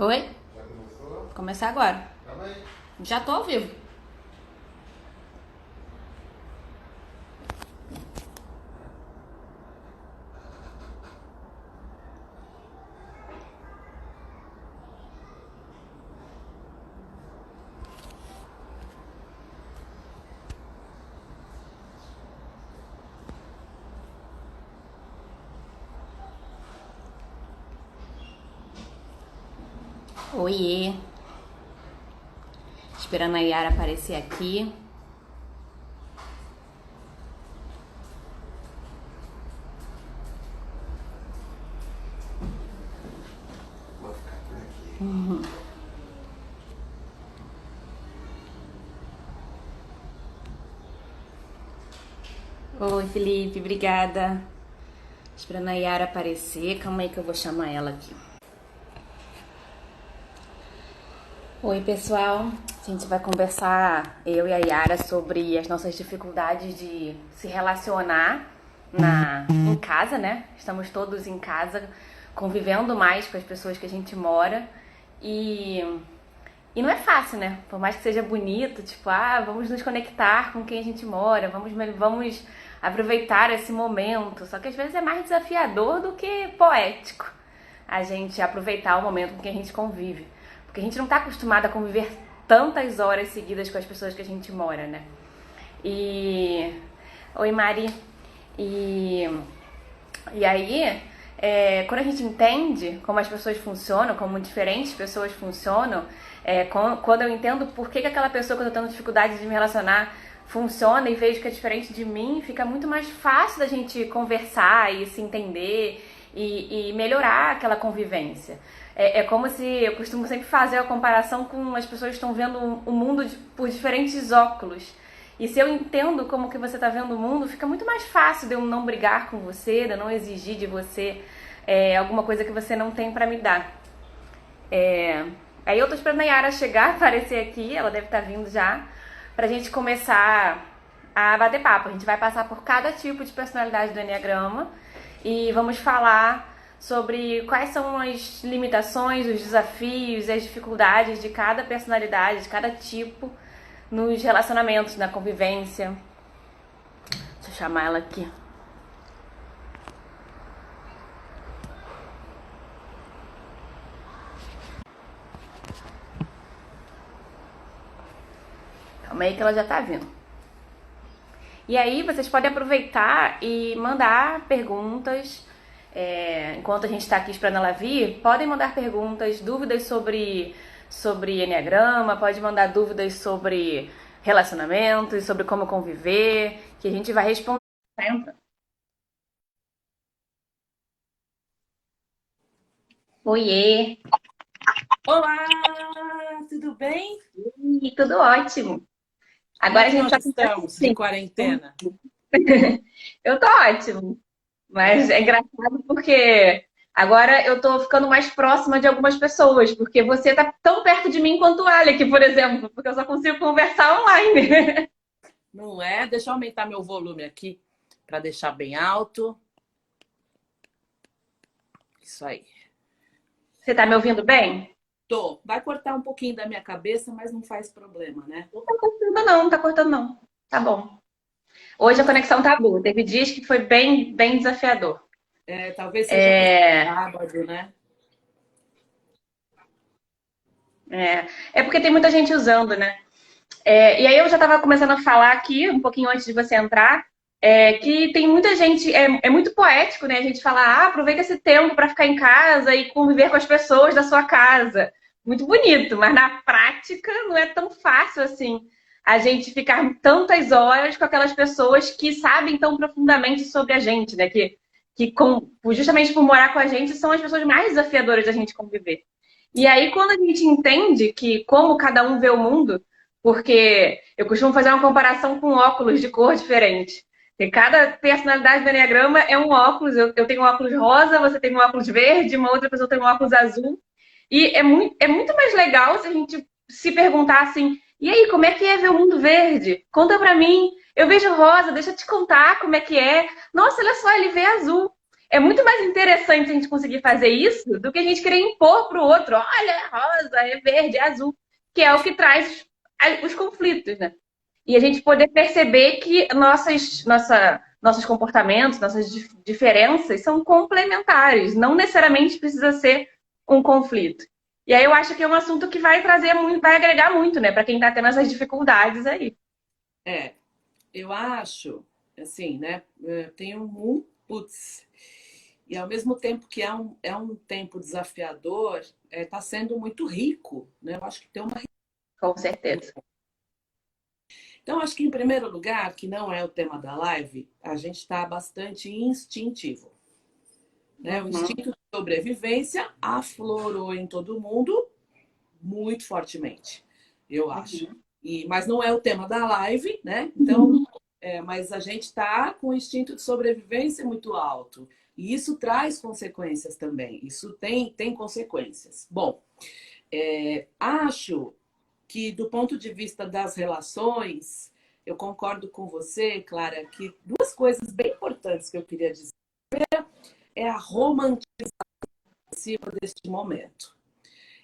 Oi? Já começou? Vou começar agora. Calma aí. Já tô ao vivo. Oiê. Esperando a Yara aparecer aqui. Vou ficar por aqui. Oi, Felipe. Obrigada. Esperando a Yara aparecer. Calma aí que eu vou chamar ela aqui. Oi, pessoal. A gente vai conversar, eu e a Yara, sobre as nossas dificuldades de se relacionar em casa, né? Estamos todos em casa, convivendo mais com as pessoas que a gente mora. E, e não é fácil, né? Por mais que seja bonito, tipo, vamos nos conectar com quem a gente mora, vamos aproveitar esse momento. Só que às vezes é mais desafiador do que poético a gente aproveitar o momento com quem a gente convive. Porque a gente não está acostumado a conviver tantas horas seguidas com as pessoas que a gente mora, né? E. Oi, Mari. E. E aí, quando a gente entende como as pessoas funcionam, como diferentes pessoas funcionam, quando eu entendo por que aquela pessoa que eu tô tendo dificuldade de me relacionar funciona e vejo que é diferente de mim, fica muito mais fácil da gente conversar e se entender e melhorar aquela convivência. É como se eu costumo sempre fazer a comparação com as pessoas que estão vendo o mundo por diferentes óculos. E se eu entendo como que você está vendo o mundo, fica muito mais fácil de eu não brigar com você, de eu não exigir de você alguma coisa que você não tem para me dar. Aí eu tô esperando a Yara chegar, aparecer aqui, ela deve estar vindo já, pra gente começar a bater papo. A gente vai passar por cada tipo de personalidade do Enneagrama e vamos falar sobre quais são as limitações, os desafios e as dificuldades de cada personalidade, de cada tipo nos relacionamentos, na convivência. Deixa eu chamar ela aqui. Calma aí que ela já tá vindo. E aí vocês podem aproveitar e mandar perguntas. Enquanto a gente está aqui esperando ela vir, podem mandar perguntas, dúvidas sobre Enneagrama, pode mandar dúvidas sobre relacionamentos, sobre como conviver, que a gente vai responder. Oiê! Olá, tudo bem? Ih, tudo ótimo. Como é Agora a que gente nós vai conversar estamos de assim. quarentena? Eu tô ótimo, mas é engraçado porque agora eu tô ficando mais próxima de algumas pessoas, porque você tá tão perto de mim quanto o Alec, por exemplo, porque eu só consigo conversar online. Não é? Deixa eu aumentar meu volume aqui para deixar bem alto. Isso aí. Você tá me ouvindo bem? Tô. Vai cortar um pouquinho da minha cabeça, mas não faz problema, né? Não tá cortando não, não tá cortando não. Tá bom. Hoje a conexão tá boa. Teve dias que foi bem desafiador. Talvez seja porque é É, sábado, né? é porque tem muita gente usando, né? E aí eu já estava começando a falar aqui, um pouquinho antes de você entrar, que tem muita gente, é muito poético, né? A gente fala, aproveita esse tempo para ficar em casa e conviver com as pessoas da sua casa. Muito bonito, mas na prática não é tão fácil assim a gente ficar tantas horas com aquelas pessoas que sabem tão profundamente sobre a gente, né? Justamente por morar com a gente, são as pessoas mais desafiadoras da gente conviver. E aí, quando a gente entende que como cada um vê o mundo, porque eu costumo fazer uma comparação com óculos de cor diferente. Porque cada personalidade do Enneagrama é um óculos. Eu tenho um óculos rosa, você tem um óculos verde, uma outra pessoa tem um óculos azul. E é muito mais legal se a gente se perguntar assim: e aí, como é que é ver o mundo verde? Conta pra mim. Eu vejo rosa, deixa eu te contar como é que é. Nossa, olha só, ele vê azul. é muito mais interessante a gente conseguir fazer isso do que a gente querer impor para o outro, olha, é rosa, é verde, é azul, que é o que traz os conflitos, né? E a gente poder perceber que nossos comportamentos, nossas diferenças são complementares, não necessariamente precisa ser um conflito. E aí eu acho que é um assunto que vai trazer muito, vai agregar muito, né, para quem está tendo essas dificuldades aí. É, eu acho, assim, né? Tem putz, e ao mesmo tempo que é um tempo desafiador, está sendo muito rico, né? Eu acho que tem uma. Com certeza. Então, acho que em primeiro lugar, que não é o tema da live, a gente está bastante instintivo, né? O Uhum. instinto de sobrevivência aflorou em todo mundo muito fortemente, eu acho. Uhum. Mas não é o tema da live, né? Então, mas a gente está com o instinto de sobrevivência muito alto. E isso traz consequências também. Isso tem consequências. Bom, acho que do ponto de vista das relações, eu concordo com você, Clara, que duas coisas bem importantes que eu queria dizer é a romantização deste momento.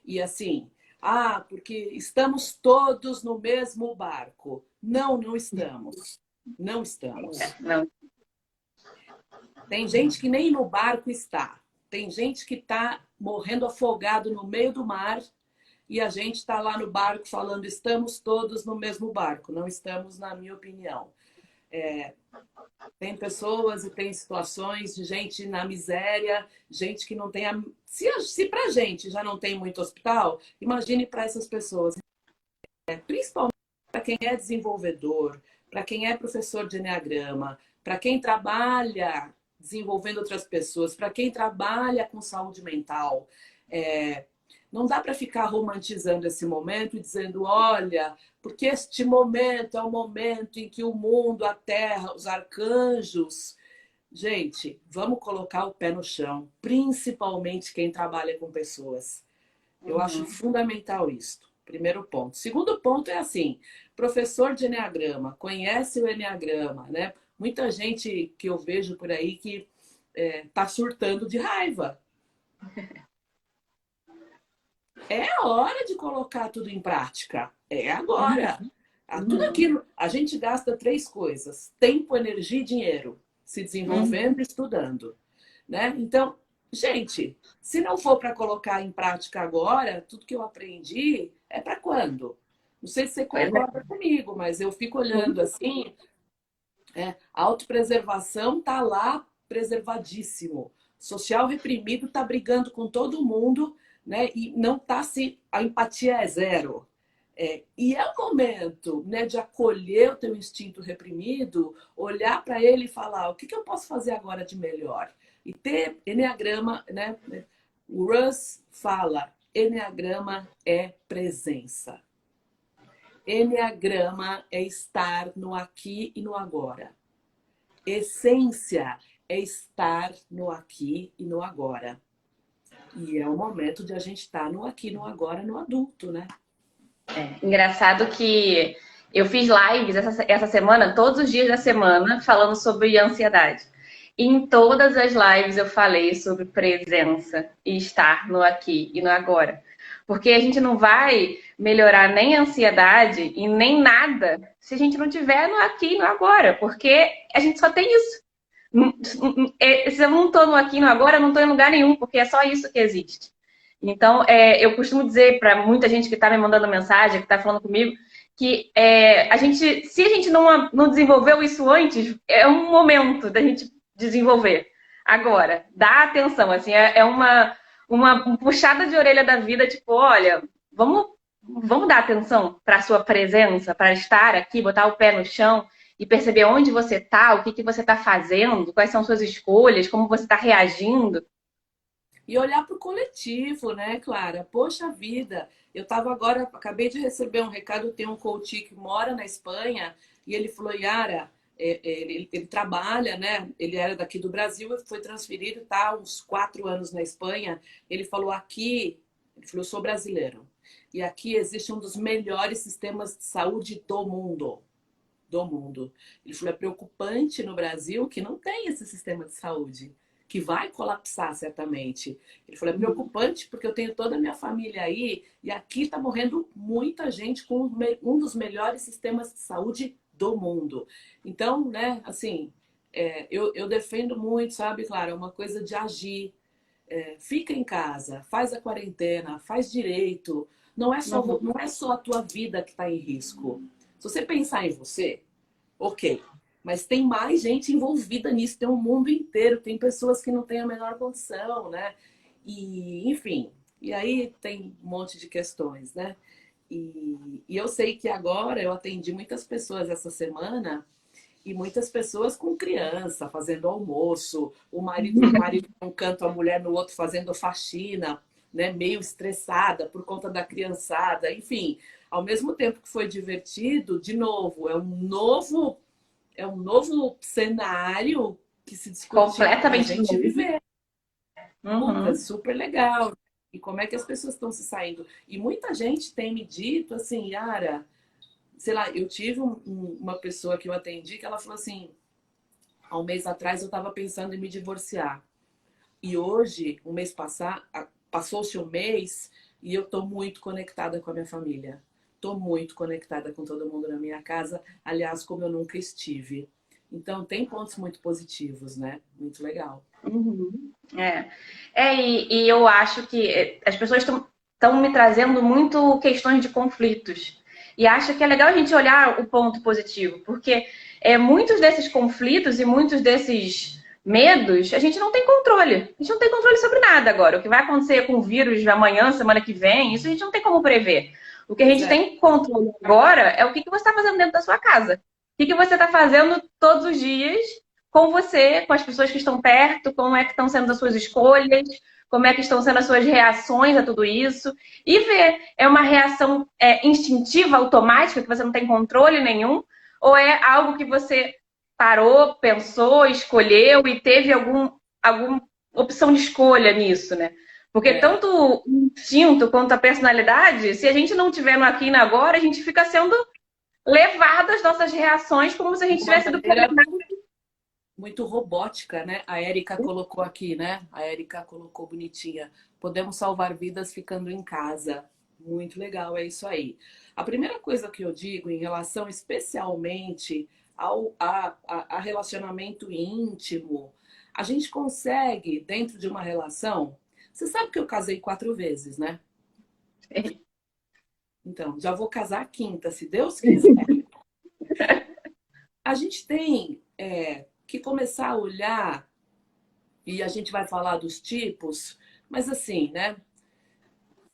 E assim, porque estamos todos no mesmo barco. Não, não estamos. Não estamos. Não. Tem gente que nem no barco está. Tem gente que está morrendo afogado no meio do mar e a gente está lá no barco falando estamos todos no mesmo barco. Não estamos, na minha opinião. Tem pessoas e tem situações de gente na miséria, gente que não tem... Se para a gente já não tem muito hospital, imagine para essas pessoas. Principalmente para quem é desenvolvedor, para quem é professor de enneagrama, para quem trabalha desenvolvendo outras pessoas, para quem trabalha com saúde mental. Não dá para ficar romantizando esse momento e dizendo, olha, porque este momento é o momento em que o mundo, a terra, os arcanjos... Gente, vamos colocar o pé no chão, principalmente quem trabalha com pessoas. Eu acho Uhum. fundamental isso. Primeiro ponto. Segundo ponto é assim, professor de enneagrama, conhece o enneagrama, né? Muita gente que eu vejo por aí que tá surtando de raiva. É a hora de colocar tudo em prática. É agora. Tudo aquilo, a gente gasta três coisas: tempo, energia e dinheiro, se desenvolvendo e estudando, né? Então, gente, se não for para colocar em prática agora, tudo que eu aprendi é para quando? Não sei se você Pois é. concorda comigo, mas eu fico olhando assim, a autopreservação tá lá preservadíssimo. Social reprimido tá brigando com todo mundo, né? E não tá se a empatia é zero. E é o momento, né, de acolher o teu instinto reprimido, olhar para ele e falar o que eu posso fazer agora de melhor. E ter enneagrama, né? O Russ fala, enneagrama é presença. Enneagrama é estar no aqui e no agora. Essência é estar no aqui e no agora. E é o momento de a gente estar no aqui, no agora, no adulto, né? Engraçado que eu fiz lives essa semana, todos os dias da semana, falando sobre ansiedade. E em todas as lives eu falei sobre presença e estar no aqui e no agora. Porque a gente não vai melhorar nem a ansiedade e nem nada se a gente não tiver no aqui e no agora. Porque a gente só tem isso. Se eu não estou no aqui e no agora, eu não estou em lugar nenhum, porque é só isso que existe. Então, eu costumo dizer para muita gente que está me mandando mensagem, que está falando comigo, que se a gente não desenvolveu isso antes, é um momento da gente desenvolver. Agora, dá atenção, assim, uma puxada de orelha da vida, tipo, olha, vamos dar atenção para a sua presença, para estar aqui, botar o pé no chão e perceber onde você está, o que você está fazendo, quais são suas escolhas, como você está reagindo. E olhar para o coletivo, né, Clara? Poxa vida, eu estava agora, acabei de receber um recado, tem um coach que mora na Espanha, e ele falou, Yara, ele trabalha, né? Ele era daqui do Brasil, foi transferido, está há uns 4 anos na Espanha. Ele falou, ele falou, eu sou brasileiro, e aqui existe um dos melhores sistemas de saúde do mundo. Do mundo. Ele falou, é preocupante no Brasil que não tem esse sistema de saúde. que vai colapsar certamente. Ele falou, é preocupante porque eu tenho toda a minha família aí e aqui está morrendo muita gente com um dos melhores sistemas de saúde do mundo. Então, né, assim, eu defendo muito, sabe, Clara, é uma coisa de agir. Fica em casa, faz a quarentena, faz direito. Não é só a tua vida que está em risco. Se você pensar em você, ok. Mas tem mais gente envolvida nisso, tem um mundo inteiro, tem pessoas que não têm a menor condição, né? E, enfim, e aí tem um monte de questões, né? E eu sei que agora eu atendi muitas pessoas essa semana e muitas pessoas com criança, fazendo almoço, o marido num canto, a mulher no outro fazendo faxina, né? Meio estressada por conta da criançada, enfim. Ao mesmo tempo que foi divertido, de novo, é um novo cenário que se discute para a Completamente gente novo. viver. Puta, Uhum. super legal. E como é que as pessoas estão se saindo? E muita gente tem me dito assim, Yara, sei lá, eu tive uma pessoa que eu atendi que ela falou assim, há um mês atrás eu estava pensando em me divorciar. E hoje, um mês passou-se um mês e eu estou muito conectada com a minha família. Estou muito conectada com todo mundo na minha casa, aliás, como eu nunca estive. Então, tem pontos muito positivos, né? Muito legal. Uhum. E eu acho que as pessoas estão me trazendo muito questões de conflitos. E acho que é legal a gente olhar o ponto positivo, porque muitos desses conflitos e muitos desses medos, a gente não tem controle. A gente não tem controle sobre nada agora. O que vai acontecer com o vírus amanhã, semana que vem, isso a gente não tem como prever. O que a Pois gente é, tem controle agora é o que você está fazendo dentro da sua casa. O que você está fazendo todos os dias com você, com as pessoas que estão perto, como é que estão sendo as suas escolhas, como é que estão sendo as suas reações a tudo isso. E ver, é uma reação instintiva, automática, que você não tem controle nenhum, ou é algo que você parou, pensou, escolheu e teve alguma opção de escolha nisso, né? Porque é, tanto o instinto quanto a personalidade, se a gente não tiver no aqui e no agora, a gente fica sendo levado às nossas reações como se a de gente uma tivesse sido maneira programado. muito robótica, né? A Érica colocou aqui, né? A Érica colocou bonitinha. Podemos salvar vidas ficando em casa. Muito legal, é isso aí. A primeira coisa que eu digo em relação especialmente a relacionamento íntimo, a gente consegue, dentro de uma relação. Você sabe que eu casei 4 vezes, né? Então, já vou casar a quinta, se Deus quiser. A gente tem que começar a olhar. E a gente vai falar dos tipos, mas assim, né?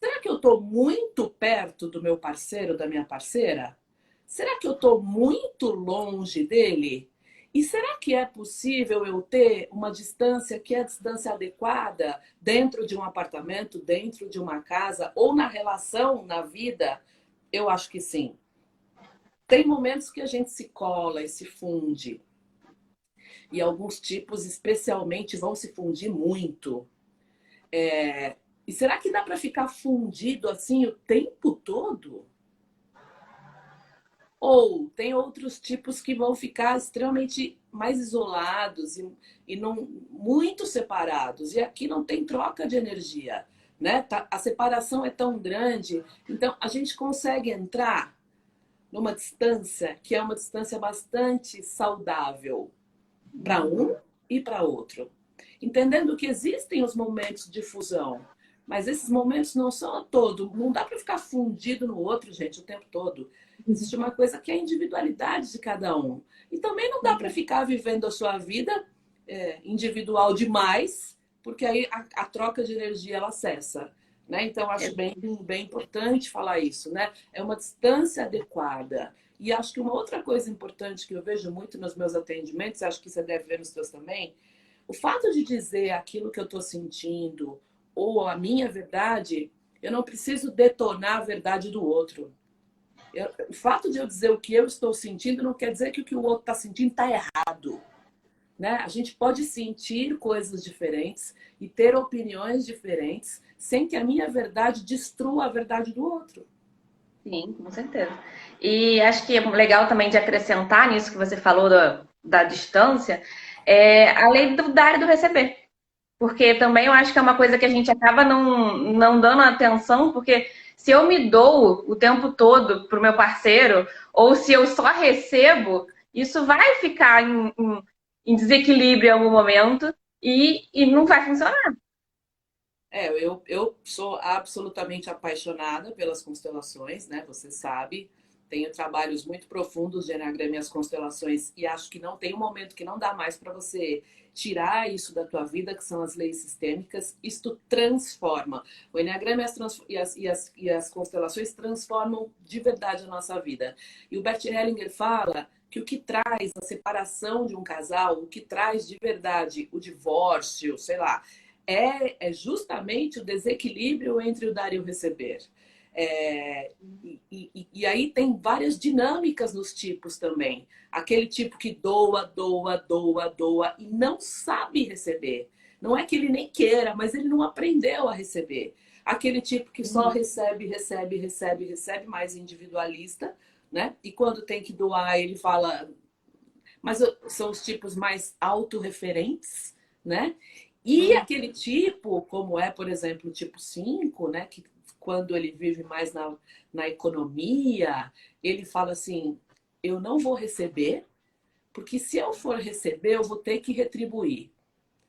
Será que eu estou muito perto do meu parceiro, da minha parceira? Será que eu estou muito longe dele? E será que é possível eu ter uma distância que é a distância adequada dentro de um apartamento, dentro de uma casa ou na relação, na vida? Eu acho que sim. Tem momentos que a gente se cola e se funde. E alguns tipos, especialmente, vão se fundir muito. E será que dá para ficar fundido assim o tempo todo? Ou tem outros tipos que vão ficar extremamente mais isolados e não muito separados. E aqui não tem troca de energia, né? A separação é tão grande, então a gente consegue entrar numa distância que é uma distância bastante saudável para um e para outro. Entendendo que existem os momentos de fusão, mas esses momentos não são a todo. Não dá para ficar fundido no outro, gente, o tempo todo. Existe uma coisa que é a individualidade de cada um. E também não dá para ficar vivendo a sua vida individual demais, porque aí a troca de energia ela cessa. Né? Então, acho bem importante falar isso. Né? É uma distância adequada. E acho que uma outra coisa importante que eu vejo muito nos meus atendimentos, acho que você deve ver nos seus também, o fato de dizer aquilo que eu estou sentindo ou a minha verdade, eu não preciso detonar a verdade do outro. O fato de eu dizer o que eu estou sentindo não quer dizer que o que o outro está sentindo está errado. Né? A gente pode sentir coisas diferentes e ter opiniões diferentes sem que a minha verdade destrua a verdade do outro. Sim, com certeza. E acho que é legal também de acrescentar nisso que você falou da distância, a lei do dar e do receber. Porque também eu acho que é uma coisa que a gente acaba não dando atenção, porque se eu me dou o tempo todo pro meu parceiro, ou se eu só recebo, isso vai ficar em desequilíbrio em algum momento e não vai funcionar. Eu sou absolutamente apaixonada pelas constelações, né? Você sabe. Tenho trabalhos muito profundos de Eneagrama e as constelações e acho que não tem um momento que não dá mais para você tirar isso da tua vida, que são as leis sistêmicas. Isto transforma. O Eneagrama e as constelações transformam de verdade a nossa vida. E o Bert Hellinger fala que o que traz a separação de um casal, o que traz de verdade o divórcio, sei lá, é justamente o desequilíbrio entre o dar e o receber. É, e aí tem várias dinâmicas nos tipos também. Aquele tipo que doa, doa, doa, doa e não sabe receber. Não é que ele nem queira, mas ele não aprendeu a receber. Aquele tipo que só recebe, recebe, recebe, recebe, mais individualista, né? E quando tem que doar, ele fala. Mas são os tipos mais autorreferentes, né? E aquele tipo, como é, por exemplo, o tipo 5, né? Que quando ele vive mais na economia, ele fala assim: eu não vou receber, porque se eu for receber, eu vou ter que retribuir.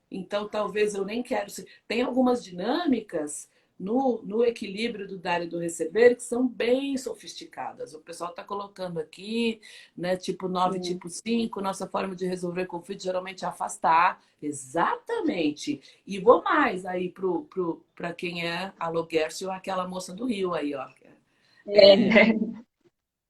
Então, talvez eu nem quero. Tem algumas dinâmicas no equilíbrio do dar e do receber que são bem sofisticadas. O pessoal está colocando aqui, né, tipo 9, tipo 5, nossa forma de resolver conflito geralmente é afastar. Exatamente. E vou mais aí para quem é a Logercio, aquela moça do Rio aí, ó.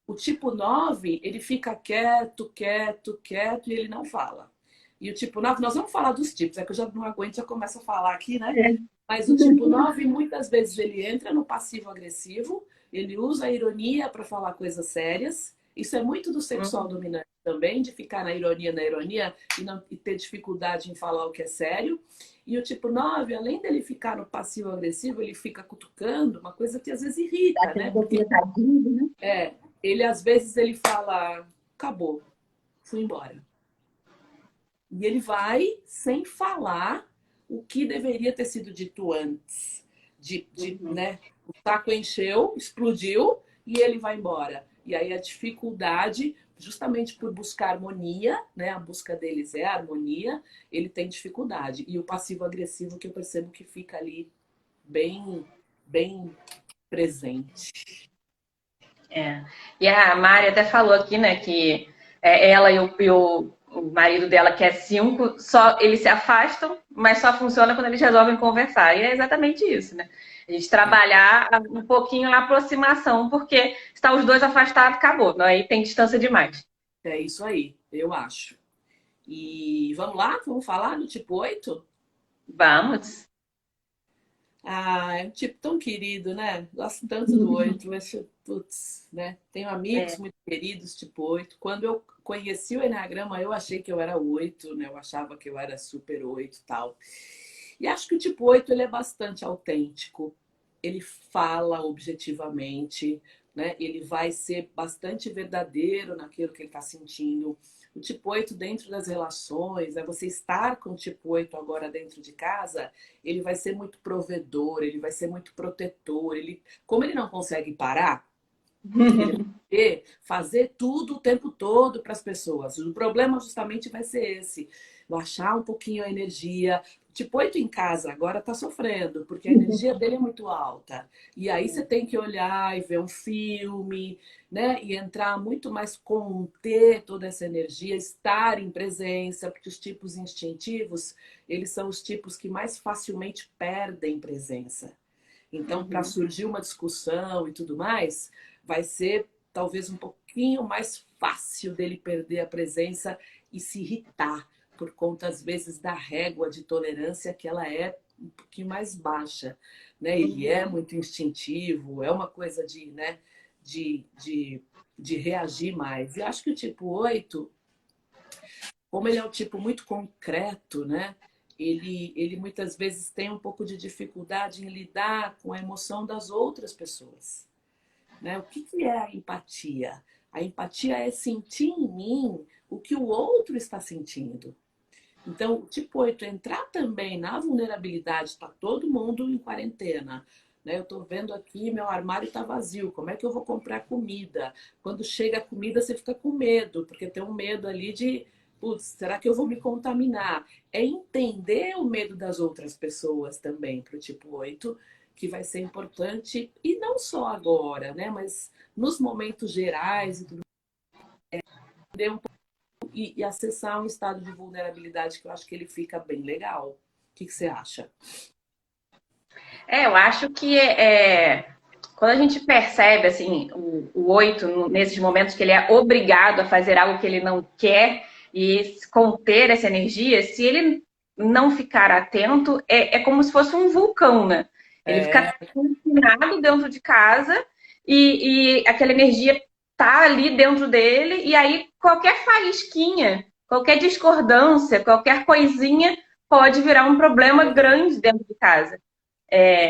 O tipo 9 ele fica quieto, quieto, quieto e ele não fala. E o tipo 9 nós vamos falar dos tipos, é que eu já não aguento, já começo a falar aqui, né? Mas o tipo 9 muitas vezes ele entra no passivo-agressivo, ele usa a ironia para falar coisas sérias. Isso é muito do sexual dominante também, de ficar na ironia e ter dificuldade em falar o que é sério. E o tipo 9 além dele ficar no passivo-agressivo, ele fica cutucando, uma coisa que às vezes irrita, né? Porque ele às vezes ele fala, acabou, fui embora. E ele vai sem falar o que deveria ter sido dito antes. Né? O saco encheu, explodiu e ele vai embora. E aí a dificuldade, justamente por buscar harmonia, né? A busca deles é a harmonia, ele tem dificuldade. E o passivo-agressivo que eu percebo que fica ali bem, bem presente. É. E a Mari até falou aqui, né, que ela e o marido dela, que é 5, só eles se afastam, mas só funciona quando eles resolvem conversar. E é exatamente isso, né? A gente trabalhar um pouquinho a aproximação, porque se tá os dois afastados, acabou. Não, aí tem distância demais. É isso aí, eu acho. E vamos lá, vamos falar do tipo 8. Vamos. Ah, é um tipo tão querido, né? Gosto tanto do 8, mas, putz, né? Tenho amigos É. muito queridos, tipo 8. Quando eu conheci o Eneagrama, eu achei que eu era 8, né? Eu achava que eu era super 8 e tal. E acho que o tipo 8 ele é bastante autêntico. Ele fala objetivamente, né? Ele vai ser bastante verdadeiro naquilo que ele está sentindo. O tipo 8 dentro das relações, é você estar com o tipo 8 agora dentro de casa, ele vai ser muito provedor, ele vai ser muito protetor. Como ele não consegue parar, ele vai fazer tudo o tempo todo para as pessoas. O problema justamente vai ser esse: baixar um pouquinho a energia. Tipo, 8 em casa agora está sofrendo, porque a energia dele é muito alta. E aí você tem que olhar e ver um filme, né? E entrar muito mais, conter toda essa energia, estar em presença, porque os tipos instintivos, eles são os tipos que mais facilmente perdem presença. Então, para surgir uma discussão e tudo mais, vai ser talvez um pouquinho mais fácil dele perder a presença e se irritar, por conta, às vezes, da régua de tolerância que ela é um pouquinho mais baixa. Né? Ele é muito instintivo, é uma coisa né, de, de, de reagir mais. E acho que o tipo 8, como ele é um tipo muito concreto, né? Ele muitas vezes tem um pouco de dificuldade em lidar com a emoção das outras pessoas. Né? O que é a empatia? A empatia é sentir em mim o que o outro está sentindo. Então, o tipo 8 entrar também na vulnerabilidade, está todo mundo em quarentena. Né? Eu estou vendo aqui, meu armário está vazio, como é que eu vou comprar comida? Quando chega a comida, você fica com medo, porque tem um medo ali de, putz, será que eu vou me contaminar? É entender o medo das outras pessoas também para o tipo 8, que vai ser importante, e não só agora, né? Mas nos momentos gerais e tudo, e acessar um estado de vulnerabilidade que eu acho que ele fica bem legal. O que você acha? Eu acho que quando a gente percebe assim o 8 nesses momentos que ele é obrigado a fazer algo que ele não quer e conter essa energia, se ele não ficar atento, é como se fosse um vulcão, né? Ele É, fica confinado dentro de casa e aquela energia tá ali dentro dele, e aí qualquer faísquinha, qualquer discordância, qualquer coisinha pode virar um problema grande dentro de casa.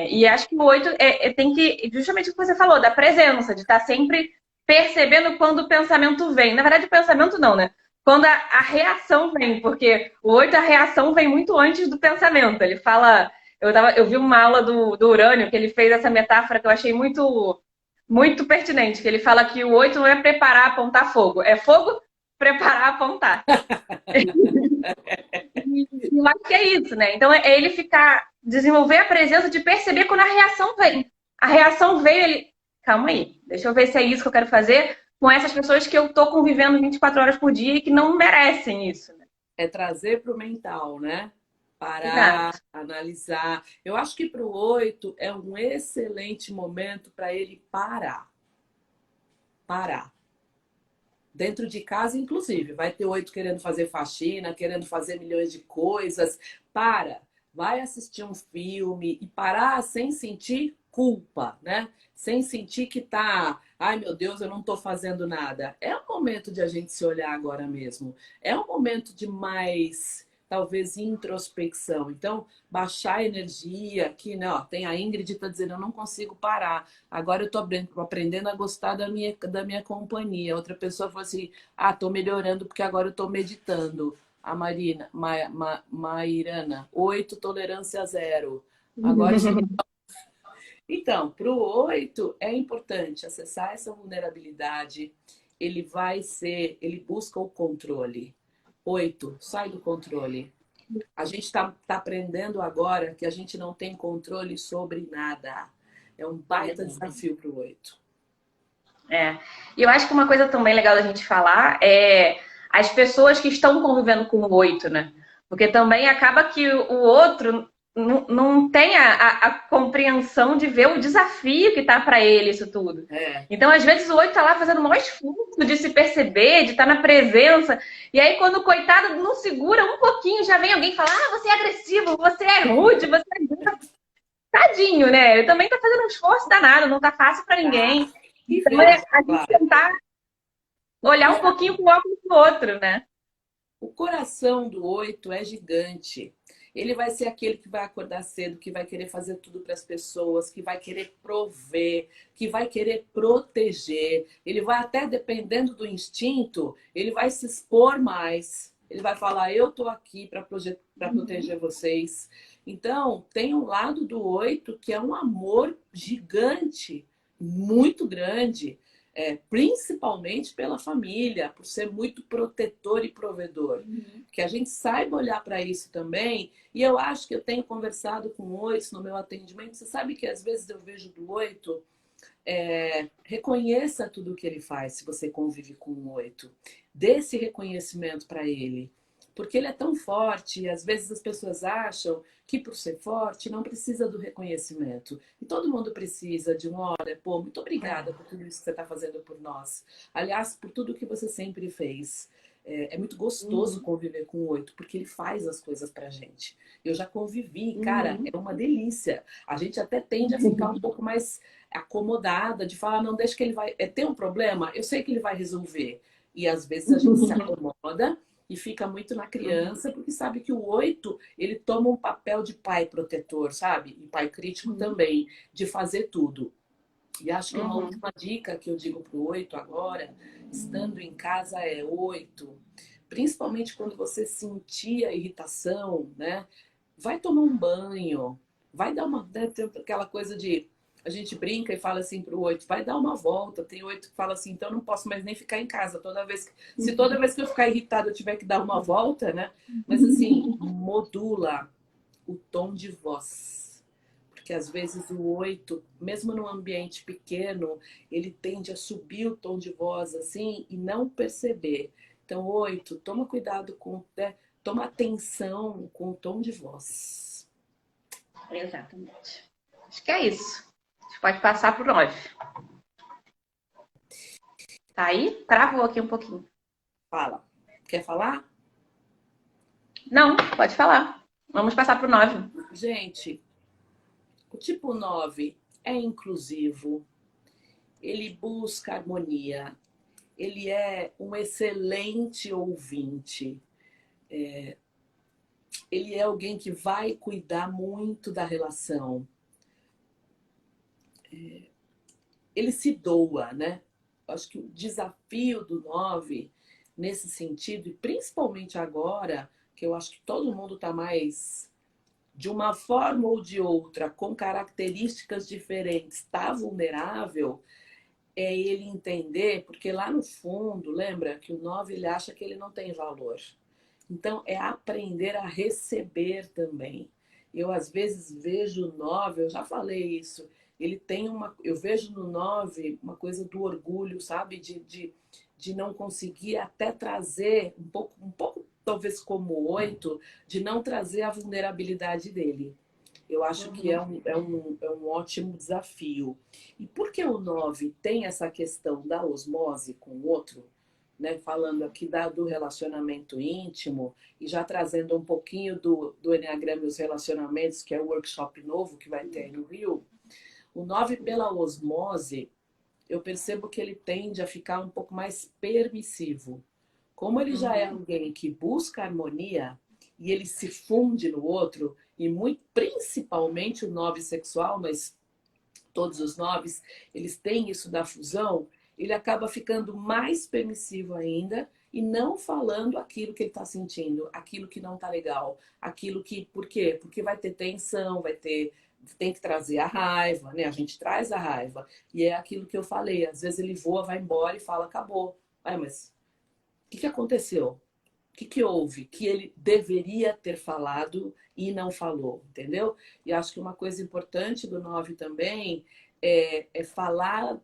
E acho que o 8 tem que, justamente o que você falou, da presença, de estar sempre percebendo quando o pensamento vem. Na verdade, o pensamento não, né? Quando a reação vem, porque o 8 a reação vem muito antes do pensamento. Ele fala. Eu vi uma aula do Urânio que ele fez essa metáfora que eu achei muito pertinente, que ele fala que o 8 não é preparar, apontar fogo, é fogo, preparar, apontar. E eu acho que é isso, né? Então é ele ficar, desenvolver a presença de perceber quando a reação vem. A reação veio, ele, calma aí, deixa eu ver se é isso que eu quero fazer com essas pessoas que eu tô convivendo 24 horas por dia e que não merecem isso, né? é trazer para o mental, né? Exato. Parar, analisar. Eu acho que para o 8 é um excelente momento para ele parar. Parar. Dentro de casa, inclusive. Vai ter 8 querendo fazer faxina, querendo fazer milhões de coisas. Para. Vai assistir um filme e parar sem sentir culpa, né? Sem sentir que tá, ai meu Deus, eu não tô fazendo nada. É o momento de a gente se olhar agora mesmo. É um momento de mais, talvez, introspecção. Então, baixar a energia aqui, né? Ó, tem a Ingrid tá dizendo, eu não consigo parar. Agora eu tô aprendendo a gostar da minha companhia. Outra pessoa falou assim, ah, tô melhorando porque agora eu tô meditando. A Mairana, 8, tolerância zero. Agora então, para o 8 é importante acessar essa vulnerabilidade. Ele busca o controle. 8, sai do controle. A gente está aprendendo agora que a gente não tem controle sobre nada. É um baita desafio para o 8. E eu acho que uma coisa também legal da gente falar é as pessoas que estão convivendo com o 8, né? Porque também acaba que o outro não tem a compreensão de ver o desafio que tá para ele isso tudo. É, Então, às vezes, o 8 tá lá fazendo o maior esforço de se perceber, de estar na presença. E aí, quando o coitado não segura um pouquinho, já vem alguém falar: ah, você é agressivo, você é rude, você é. Tadinho, né? Ele também tá fazendo um esforço danado, não tá fácil para tá. ninguém. E Então, é veja, a gente claro, tentar olhar um pouquinho com o óculos do outro, né? o coração do 8 é gigante. Ele vai ser aquele que vai acordar cedo, que vai querer fazer tudo para as pessoas, que vai querer prover, que vai querer proteger. Ele vai até, dependendo do instinto, ele vai se expor mais. Ele vai falar, eu estou aqui para proteger vocês. Então, tem um lado do 8 que é um amor gigante, muito grande, principalmente pela família, por ser muito protetor e provedor. Que a gente saiba olhar para isso também. E eu acho que eu tenho conversado com 8 no meu atendimento. Você sabe que às vezes eu vejo do 8, reconheça tudo o que ele faz se você convive com o 8. Dê esse reconhecimento para ele. Porque ele é tão forte, e às vezes as pessoas acham que por ser forte não precisa do reconhecimento. E todo mundo precisa de um olha, pô, muito obrigada por tudo isso que você está fazendo por nós. Aliás, por tudo que você sempre fez. É muito gostoso conviver com o 8, porque ele faz as coisas pra gente. Eu já convivi, cara, é uma delícia. A gente até tende a ficar um pouco mais acomodada, de falar, não, deixa que ele vai. Tem um problema? Eu sei que ele vai resolver. E às vezes a gente se acomoda e fica muito na criança, porque sabe que o 8, ele toma um papel de pai protetor, sabe? E pai crítico também, de fazer tudo. E acho que uma última dica que eu digo pro 8 agora, estando em casa, é 8. principalmente quando você sentir a irritação, né? Vai tomar um banho, vai dar uma, né, tem aquela coisa de a gente brinca e fala assim pro 8, vai dar uma volta. Tem 8 que fala assim, então eu não posso mais nem ficar em casa. Se toda vez que eu ficar irritado eu tiver que dar uma volta, né? Mas assim, modula o tom de voz. Porque às vezes o 8, mesmo num ambiente pequeno, ele tende a subir o tom de voz assim e não perceber. Então, 8, toma cuidado com, né? Toma atenção com o tom de voz. Exatamente. Acho que é isso. A gente pode passar pro 9. Tá aí? Travou aqui um pouquinho. Fala. Quer falar? Não, pode falar. Vamos passar pro 9. Gente, o tipo 9 é inclusivo, ele busca harmonia, ele é um excelente ouvinte, ele é alguém que vai cuidar muito da relação. Ele se doa, né? Acho que o desafio do 9, nesse sentido, e principalmente agora, que eu acho que todo mundo está mais, de uma forma ou de outra, com características diferentes, está vulnerável, é ele entender, porque lá no fundo, lembra que o 9 ele acha que ele não tem valor. Então, é aprender a receber também. Eu, às vezes, vejo o 9, eu já falei isso, ele tem uma. Eu vejo no 9 uma coisa do orgulho, sabe? De não conseguir até trazer um pouco talvez como o 8, de não trazer a vulnerabilidade dele. Eu acho que é um ótimo desafio. E por que o 9 tem essa questão da osmose com o outro? Né, falando aqui do relacionamento íntimo e já trazendo um pouquinho do Enneagrama e os relacionamentos, que é o workshop novo que vai ter no Rio, o 9 pela osmose, eu percebo que ele tende a ficar um pouco mais permissivo. Como ele já é alguém que busca harmonia e ele se funde no outro, e muito, principalmente o 9 sexual, mas todos os 9, eles têm isso da fusão, ele acaba ficando mais permissivo ainda e não falando aquilo que ele está sentindo, aquilo que não está legal, aquilo que... Por quê? Porque vai ter tensão, tem que trazer a raiva, né? A gente traz a raiva. E é aquilo que eu falei, às vezes ele voa, vai embora e fala, acabou. Mas o que aconteceu? O que houve? Que ele deveria ter falado e não falou, entendeu? E acho que uma coisa importante do 9 também é falar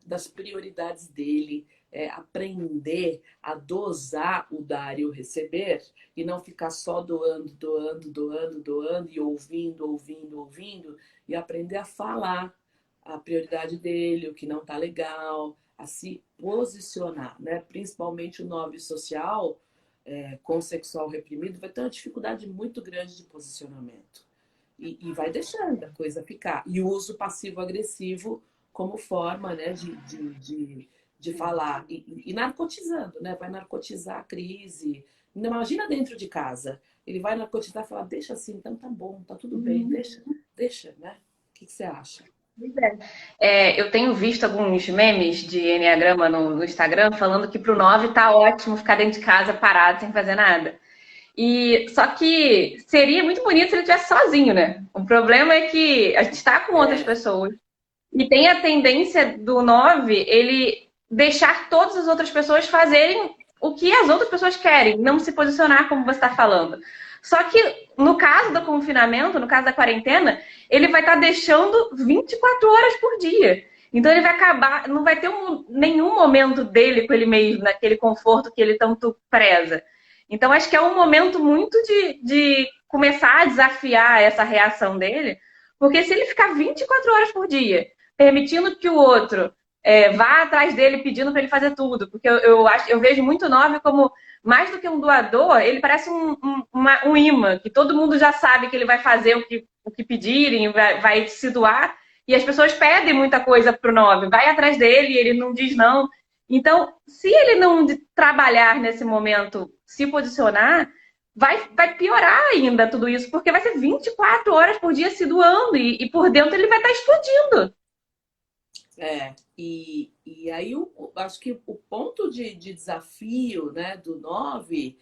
das prioridades dele, aprender a dosar o dar e o receber e não ficar só doando e ouvindo e aprender a falar a prioridade dele, o que não tá legal, a se posicionar, né? Principalmente o 9 social, com o sexual reprimido, vai ter uma dificuldade muito grande de posicionamento. E vai deixando a coisa ficar. E o uso passivo-agressivo como forma, né, de falar. E narcotizando, né? Vai narcotizar a crise. Imagina dentro de casa. Ele vai narcotizar e falar, deixa assim, então tá bom, tá tudo bem, deixa, né? O que você acha? Eu tenho visto alguns memes de Enneagrama no Instagram falando que pro 9 tá ótimo ficar dentro de casa parado sem fazer nada. Só que seria muito bonito se ele estivesse sozinho, né? O problema é que a gente está com outras pessoas e tem a tendência do 9 ele deixar todas as outras pessoas fazerem o que as outras pessoas querem, não se posicionar como você está falando. Só que no caso do confinamento, no caso da quarentena, ele vai estar deixando 24 horas por dia. Então ele vai acabar, não vai ter nenhum momento dele com ele mesmo, naquele conforto que ele tanto preza. Então acho que é um momento muito de começar a desafiar essa reação dele, porque se ele ficar 24 horas por dia, permitindo que o outro vá atrás dele pedindo para ele fazer tudo, porque eu vejo muito 9 como mais do que um doador, ele parece um imã, que todo mundo já sabe que ele vai fazer o que pedirem, vai se doar, e as pessoas pedem muita coisa pro 9, vai atrás dele, ele não diz não. Então, se ele não trabalhar nesse momento, se posicionar, vai piorar ainda tudo isso, porque vai ser 24 horas por dia se doando, e por dentro ele vai estar explodindo. E aí acho que o ponto de desafio, né, do 9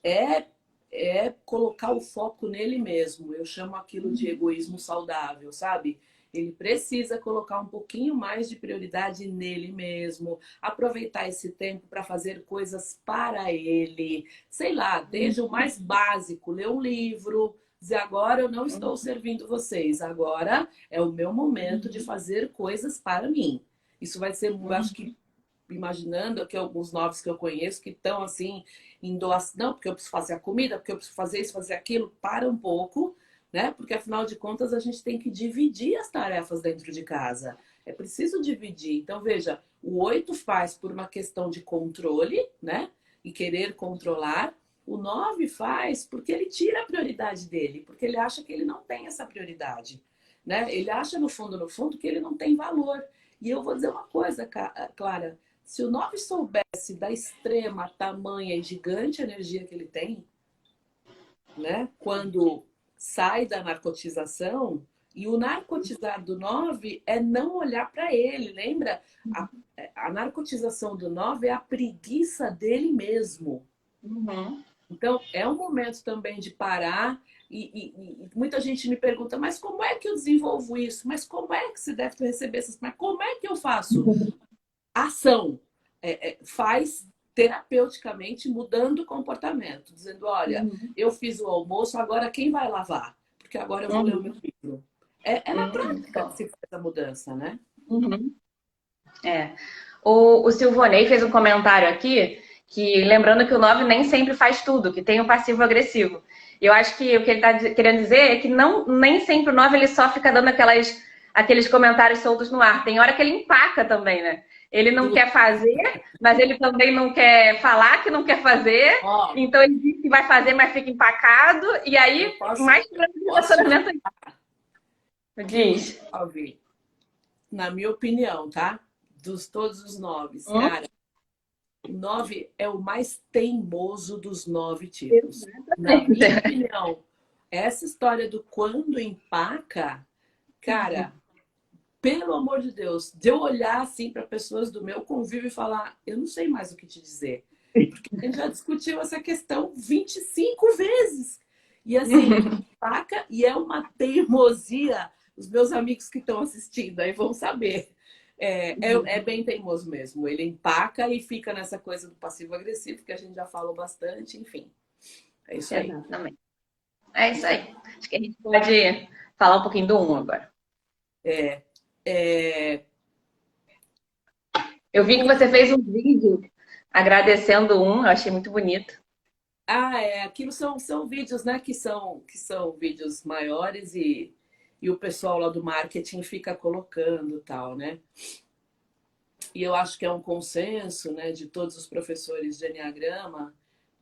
é, é colocar o foco nele mesmo. Eu chamo aquilo de egoísmo saudável, sabe? Ele precisa colocar um pouquinho mais de prioridade nele mesmo, aproveitar esse tempo para fazer coisas para ele, sei lá, desde o mais básico, ler um livro, dizer agora eu não estou servindo vocês, agora é o meu momento de fazer coisas para mim. Isso vai ser, eu acho que imaginando aqui alguns novos que eu conheço que estão assim em doação, não, porque eu preciso fazer a comida, porque eu preciso fazer isso, fazer aquilo, para um pouco, né? Porque afinal de contas a gente tem que dividir as tarefas dentro de casa. É preciso dividir. Então veja, o 8 faz por uma questão de controle, né? E querer controlar. O 9 faz porque ele tira a prioridade dele, porque ele acha que ele não tem essa prioridade, né? Ele acha no fundo, que ele não tem valor. E eu vou dizer uma coisa, Clara, se o 9 soubesse da extrema, tamanha e gigante energia que ele tem, né? Quando sai da narcotização, e o narcotizar do 9 é não olhar para ele, lembra? A narcotização do 9 é a preguiça dele mesmo. Uhum. Então, é um momento também de parar. E muita gente me pergunta, mas como é que eu desenvolvo isso? Mas como é que se deve receber essas... Mas como é que eu faço? Ação. Faz terapeuticamente, mudando o comportamento. Dizendo, olha, eu fiz o almoço, agora quem vai lavar? Porque agora eu vou ler o meu livro. É na prática que se faz a mudança, né? Uhum. É. O Silvonei fez um comentário aqui que, lembrando que o 9 nem sempre faz tudo, que tem o passivo agressivo. Eu acho que o que ele está querendo dizer é que nem sempre o 9 ele só fica dando aqueles comentários soltos no ar. Tem hora que ele empaca também, né? Ele não quer fazer, mas ele também não quer falar que não quer fazer. Ó, Então ele diz que vai fazer, mas fica empacado. E aí, mais relacionamento. Diz. Na minha opinião, tá? Dos todos os 9, cara, o 9 é o mais teimoso dos 9 tipos. Na minha opinião, essa história do quando empaca, cara, pelo amor de Deus, de eu olhar assim para pessoas do meu convívio e falar, eu não sei mais o que te dizer. Porque a gente já discutiu essa questão 25 vezes. E assim, empaca e é uma teimosia. Os meus amigos que estão assistindo aí vão saber. É bem teimoso mesmo. Ele empaca e fica nessa coisa do passivo-agressivo, que a gente já falou bastante, enfim. É isso aí. Exatamente. É isso aí. Acho que a gente pode falar um pouquinho do 1 agora. Eu vi que você fez um vídeo agradecendo o 1, eu achei muito bonito. Aquilo são vídeos, né, que são vídeos maiores e o pessoal lá do marketing fica colocando tal, né? E eu acho que é um consenso, né, de todos os professores de Enneagrama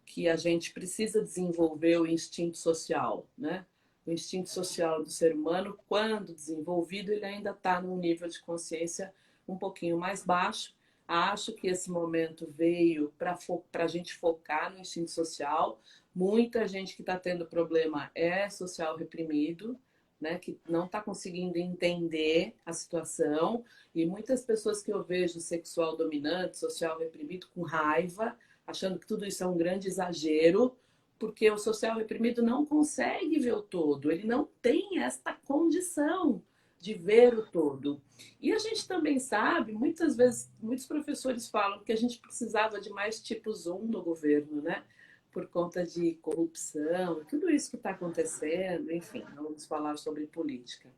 que a gente precisa desenvolver o instinto social, né? O instinto social do ser humano, quando desenvolvido, ele ainda está num nível de consciência um pouquinho mais baixo. Acho que esse momento veio para a gente focar no instinto social. Muita gente que está tendo problema é social reprimido, né, que não está conseguindo entender a situação. E muitas pessoas que eu vejo sexual dominante, social reprimido, com raiva, achando que tudo isso é um grande exagero, porque o social reprimido não consegue ver o todo, ele não tem esta condição de ver o todo. E a gente também sabe, muitas vezes, muitos professores falam que a gente precisava de mais tipos 1 no governo, né? Por conta de corrupção, tudo isso que está acontecendo, enfim, vamos falar sobre política.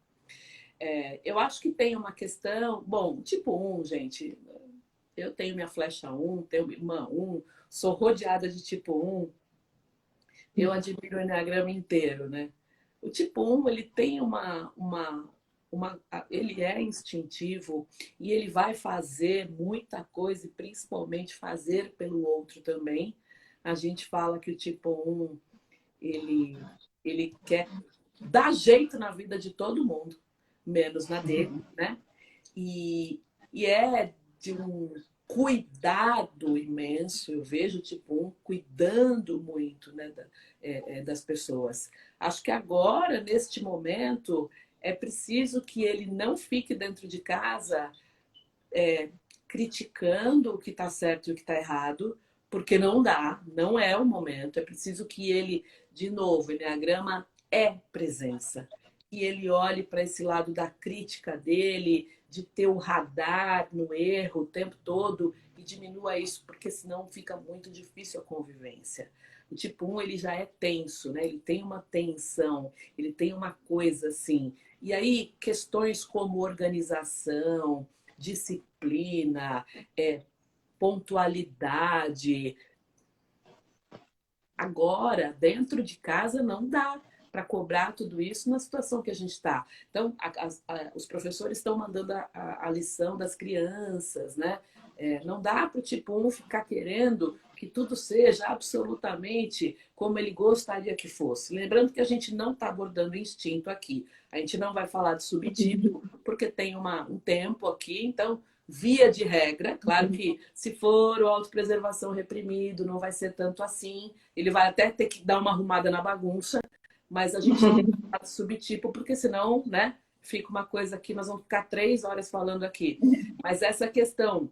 Eu acho que tem uma questão, bom, tipo 1, gente, eu tenho minha flecha 1, tenho minha irmã 1, sou rodeada de tipo 1, eu admiro o Enneagrama inteiro, né? O tipo 1, ele tem ele é instintivo e ele vai fazer muita coisa e principalmente fazer pelo outro também. A gente fala que o tipo 1, ele quer dar jeito na vida de todo mundo, menos na dele, né? E é de um cuidado imenso. Eu vejo o tipo 1 cuidando muito, né, das pessoas. Acho que agora, neste momento, é preciso que ele não fique dentro de casa criticando o que está certo e o que está errado, porque não dá, não é o momento. É preciso que ele, de novo, o Enneagrama é presença. Que ele olhe para esse lado da crítica dele, de ter o radar no erro o tempo todo e diminua isso, porque senão fica muito difícil a convivência. O tipo 1, ele já é tenso, né? Ele tem uma tensão, ele tem uma coisa assim. E aí, questões como organização, disciplina, pontualidade. Agora, dentro de casa, não dá para cobrar tudo isso na situação que a gente está. Então, os professores estão mandando a lição das crianças, né? Não dá para o tipo 1 ficar querendo que tudo seja absolutamente como ele gostaria que fosse. Lembrando que a gente não está abordando instinto aqui. A gente não vai falar de subtipo, porque tem um tempo aqui, então via de regra, claro que se for o autopreservação reprimido, não vai ser tanto assim, ele vai até ter que dar uma arrumada na bagunça, mas a gente não fala de subtipo, porque senão, né, fica uma coisa aqui, nós vamos ficar 3 horas falando aqui. Mas essa questão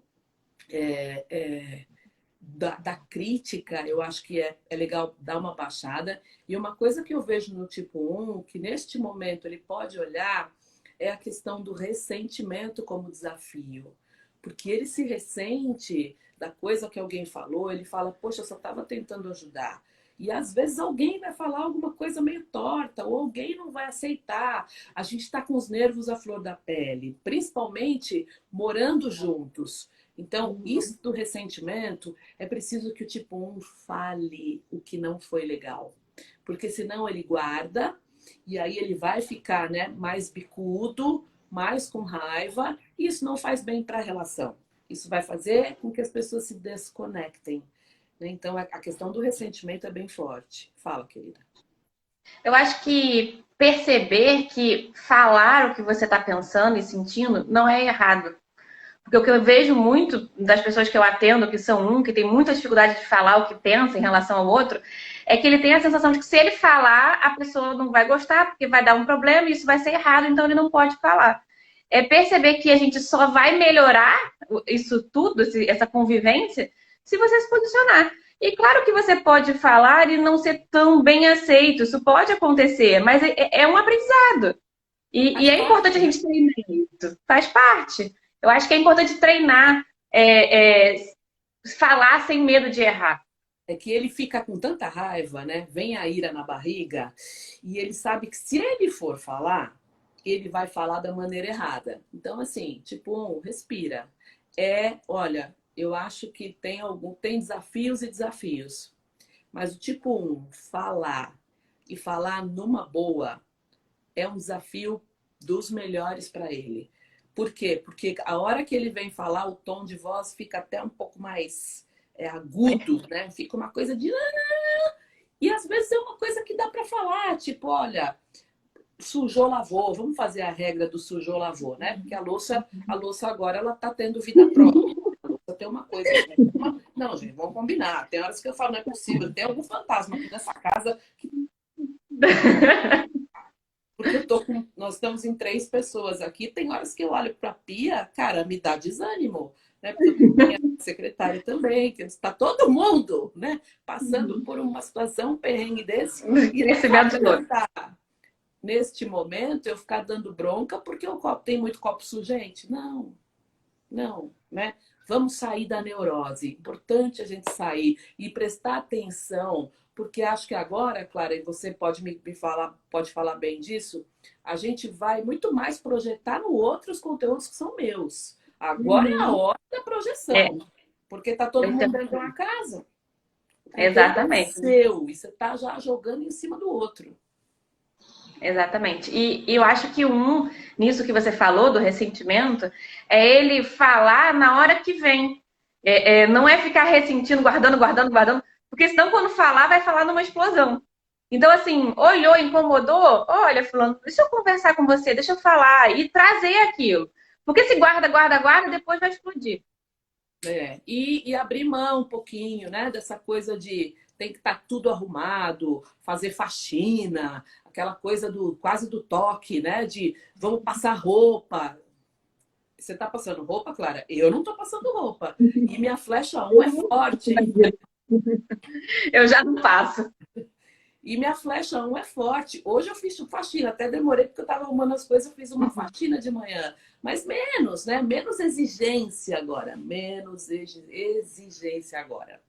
da crítica, eu acho que é legal dar uma baixada. E uma coisa que eu vejo no tipo 1, que neste momento ele pode olhar, é a questão do ressentimento como desafio. Porque ele se ressente da coisa que alguém falou, ele fala, poxa, eu só estava tentando ajudar. E às vezes alguém vai falar alguma coisa meio torta, ou alguém não vai aceitar. A gente está com os nervos à flor da pele, principalmente morando juntos. Então, isso do ressentimento, é preciso que o tipo 1 fale o que não foi legal. Porque senão ele guarda, e aí ele vai ficar, né, mais bicudo, mais com raiva, e isso não faz bem para a relação. Isso vai fazer com que as pessoas se desconectem. Então, a questão do ressentimento é bem forte. Fala, querida. Eu acho que perceber que falar o que você está pensando e sentindo não é errado. Porque o que eu vejo muito das pessoas que eu atendo, que são que tem muita dificuldade de falar o que pensa em relação ao outro, é que ele tem a sensação de que se ele falar, a pessoa não vai gostar, porque vai dar um problema e isso vai ser errado, então ele não pode falar. É perceber que a gente só vai melhorar isso tudo, essa convivência, se você se posicionar. E claro que você pode falar e não ser tão bem aceito, isso pode acontecer, mas é um aprendizado. E é importante a gente treinar isso, faz parte. Eu acho que é importante treinar, falar sem medo de errar. É que ele fica com tanta raiva, né? Vem a ira na barriga, e ele sabe que se ele for falar, ele vai falar da maneira errada. Então, assim, tipo, respira. Olha, eu acho que tem desafios e desafios. Mas o tipo 1, falar e falar numa boa, é um desafio dos melhores para ele. Por quê? Porque a hora que ele vem falar, o tom de voz fica até um pouco mais agudo, né? Fica uma coisa de... E às vezes é uma coisa que dá para falar, tipo, olha, sujou, lavou. Vamos fazer a regra do sujou, lavou, né? Porque a louça agora, ela tá tendo vida própria. A louça tem uma coisa... Não, gente, vamos combinar. Tem horas que eu falo, não é possível. Tem algum fantasma aqui nessa casa que... Porque nós estamos em 3 pessoas aqui, tem horas que eu olho para a pia, cara, me dá desânimo, né? Porque eu tenho a secretária também, que está todo mundo, né, passando por uma situação, um perrengue desse, e neste momento eu ficar dando bronca porque o copo tem muito copo sujo, gente. Não, né? Vamos sair da neurose. Importante a gente sair e prestar atenção. Porque acho que agora, Clara, e você pode pode falar bem disso, a gente vai muito mais projetar no outro os conteúdos que são meus. Agora é a hora da projeção. Porque está todo mundo dentro de uma casa. Exatamente. É seu, e você está já jogando em cima do outro. Exatamente. E eu acho que nisso que você falou, do ressentimento, é ele falar na hora que vem. Não é ficar ressentindo, guardando, porque senão quando falar, vai falar numa explosão. Então, assim, olhou, incomodou, olha, fulano, deixa eu conversar com você, deixa eu falar e trazer aquilo. Porque se guarda, depois vai explodir. E abrir mão um pouquinho, né, dessa coisa de tem que estar tudo arrumado, fazer faxina, aquela coisa quase do toque, né, de vamos passar roupa. Você tá passando roupa, Clara? Eu não tô passando roupa. E minha flecha um é forte, hein? Eu já não passo. E minha flecha um é forte. Hoje eu fiz faxina, até demorei porque eu estava arrumando as coisas, eu fiz uma faxina de manhã. Mas menos, né? Menos exigência agora. Menos exigência agora.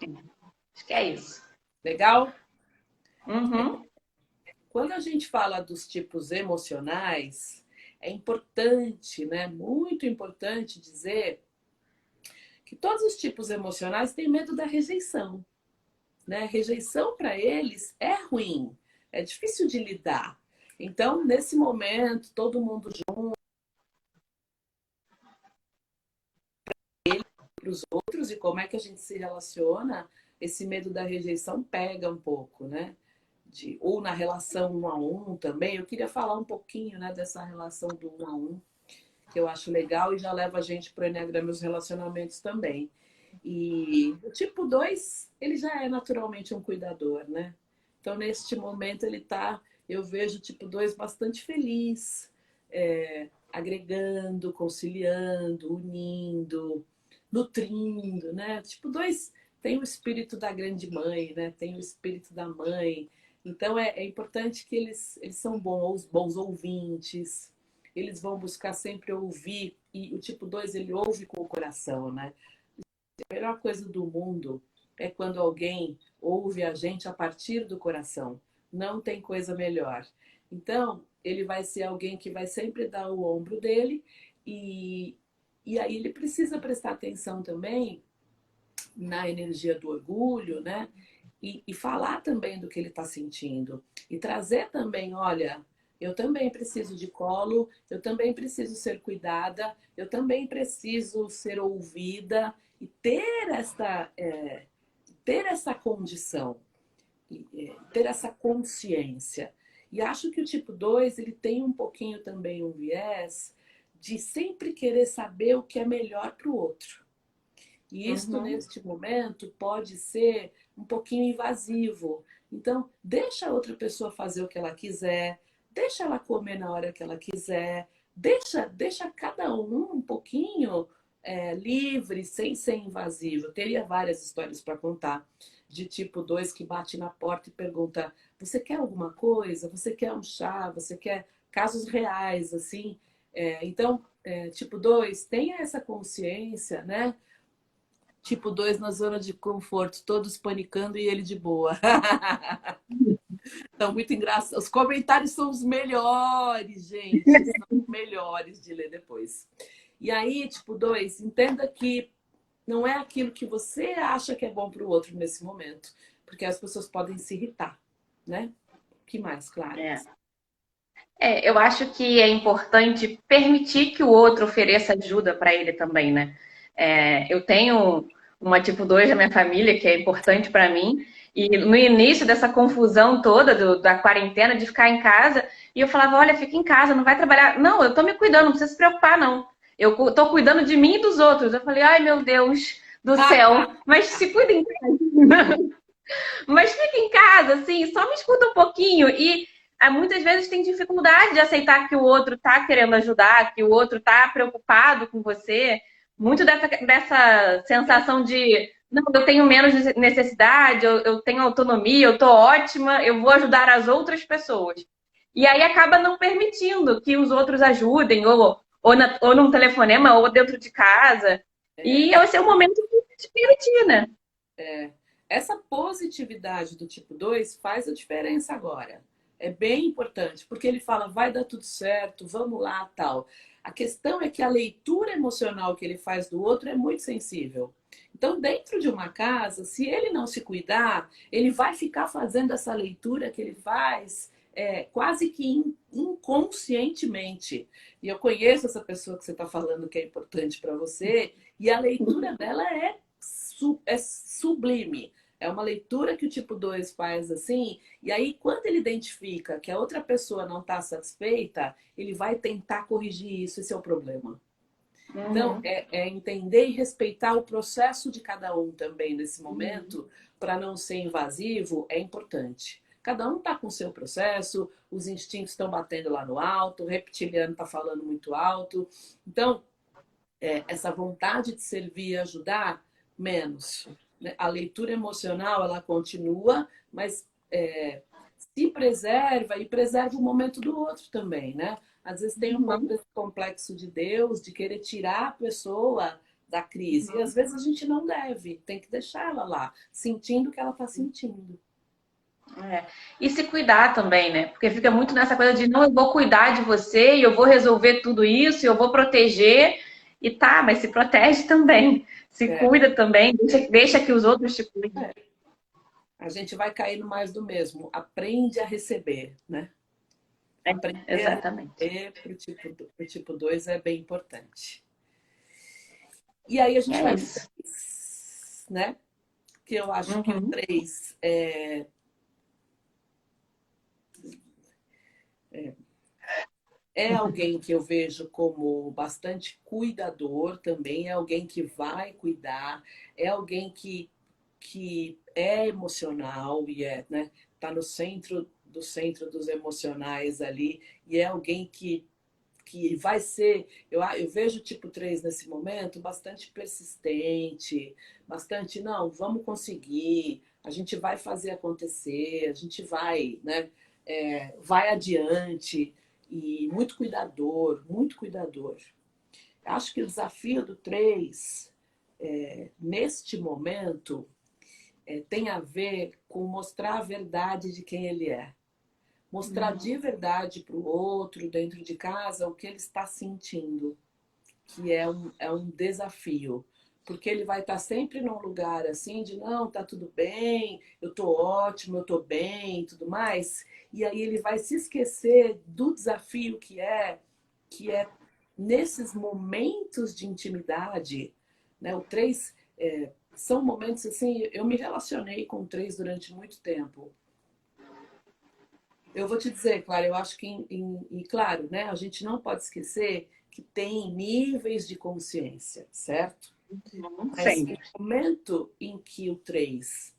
Acho que é isso. Legal? Uhum. Quando a gente fala dos tipos emocionais, é importante, né? Muito importante dizer que todos os tipos emocionais têm medo da rejeição. Né? Rejeição para eles é ruim, é difícil de lidar. Então, nesse momento, todo mundo junto para os outros e como é que a gente se relaciona, esse medo da rejeição pega um pouco, né? Ou na relação um a um também. Eu queria falar um pouquinho, né, dessa relação do um a um, que eu acho legal e já leva a gente para o Eneagrama e os relacionamentos também. E o tipo 2 ele já é naturalmente um cuidador, né? Então, neste momento, eu vejo o tipo 2 bastante feliz, agregando, conciliando, unindo, nutrindo, né? O tipo 2 tem o espírito da grande mãe, né? Tem o espírito da mãe. Então, é importante que eles são bons ouvintes, eles vão buscar sempre ouvir, e o tipo 2 ele ouve com o coração, né? A melhor coisa do mundo é quando alguém ouve a gente a partir do coração. Não tem coisa melhor. Então, ele vai ser alguém que vai sempre dar o ombro dele e, e aí ele precisa prestar atenção também na energia do orgulho, né? E falar também do que ele está sentindo. E trazer também, olha, eu também preciso de colo, eu também preciso ser cuidada, eu também preciso ser ouvida e ter essa condição, ter essa consciência. E acho que o tipo 2 ele tem um pouquinho também um viés de sempre querer saber o que é melhor para o outro. E isto, neste momento, pode ser um pouquinho invasivo. Então, deixa a outra pessoa fazer o que ela quiser, deixa ela comer na hora que ela quiser, deixa cada um pouquinho livre, sem ser invasivo. Eu teria várias histórias para contar de tipo 2 que bate na porta e pergunta: você quer alguma coisa? Você quer um chá? Você quer casos reais, assim? Então, tipo 2 tenha essa consciência, né? Tipo 2 na zona de conforto, todos panicando e ele de boa. Então, muito engraçado. Os comentários são os melhores, gente. São os melhores de ler depois. E aí, tipo 2 entenda que não é aquilo que você acha que é bom para o outro nesse momento. Porque as pessoas podem se irritar, né? O que mais, Clara? Eu acho que é importante permitir que o outro ofereça ajuda para ele também, né? Eu tenho uma tipo 2 da minha família que é importante para mim, e no início dessa confusão toda da quarentena, de ficar em casa, e eu falava: olha, fica em casa, não vai trabalhar. Não, eu tô me cuidando, não precisa se preocupar, não. Eu tô cuidando de mim e dos outros. Eu falei: ai, meu Deus do céu, mas se cuida em casa. Mas fica em casa, assim, só me escuta um pouquinho. E muitas vezes tem dificuldade de aceitar que o outro tá querendo ajudar, que o outro tá preocupado com você. Muito dessa sensação de: não, eu tenho menos necessidade, eu tenho autonomia, eu tô ótima, eu vou ajudar as outras pessoas. E aí acaba não permitindo que os outros ajudem, ou num telefonema, ou dentro de casa. E esse é o momento de se permitir, né? Essa positividade do tipo 2 faz a diferença agora. É bem importante, porque ele fala: vai dar tudo certo, vamos lá, tal. A questão é que a leitura emocional que ele faz do outro é muito sensível. Então, dentro de uma casa, se ele não se cuidar, ele vai ficar fazendo essa leitura que ele faz quase que inconscientemente. E eu conheço essa pessoa que você está falando que é importante para você, e a leitura dela é sublime. É uma leitura que o tipo 2 faz assim, e aí quando ele identifica que a outra pessoa não está satisfeita, ele vai tentar corrigir isso, esse é o problema. Então, é entender e respeitar o processo de cada um também nesse momento, para não ser invasivo, é importante. Cada um está com o seu processo, os instintos estão batendo lá no alto, o reptiliano está falando muito alto. Então, essa vontade de servir e ajudar, menos. Né? A leitura emocional, ela continua, mas se preserva e preserva o momento do outro também, né? Às vezes tem um pouco desse complexo de Deus, de querer tirar a pessoa da crise. E às vezes a gente não deve, tem que deixar ela lá, sentindo o que ela está sentindo. E se cuidar também, né? Porque fica muito nessa coisa de não, eu vou cuidar de você e eu vou resolver tudo isso, e eu vou proteger. E tá, mas se protege também. Se cuida também, deixa que os outros te cuidem. A gente vai cair no mais do mesmo. Aprende a receber, né? Aprender Exatamente. a receber pro tipo 2 é bem importante. E aí a gente vai pro 3, né? Que eu acho que o 3 é alguém que eu vejo como bastante cuidador também, é alguém que vai cuidar, é alguém que é emocional e né, tá no centro dos emocionais ali, e é alguém que vai ser, eu vejo o tipo 3 nesse momento bastante persistente, bastante, não, vamos conseguir, a gente vai fazer acontecer, a gente vai, né, vai adiante, e muito cuidador, muito cuidador. Acho que o desafio do 3, neste momento, tem a ver com mostrar a verdade de quem ele é. Mostrar de verdade para o outro, dentro de casa, o que ele está sentindo, que é um desafio. Porque ele vai estar sempre num lugar assim de não, tá tudo bem, eu tô ótimo, eu tô bem e tudo mais. E aí ele vai se esquecer do desafio que é nesses momentos de intimidade, né? O 3 são momentos assim, eu me relacionei com o 3 durante muito tempo. Eu vou te dizer, Clara, eu acho que, claro, né, a gente não pode esquecer que tem níveis de consciência, certo? Mas no momento em que o 3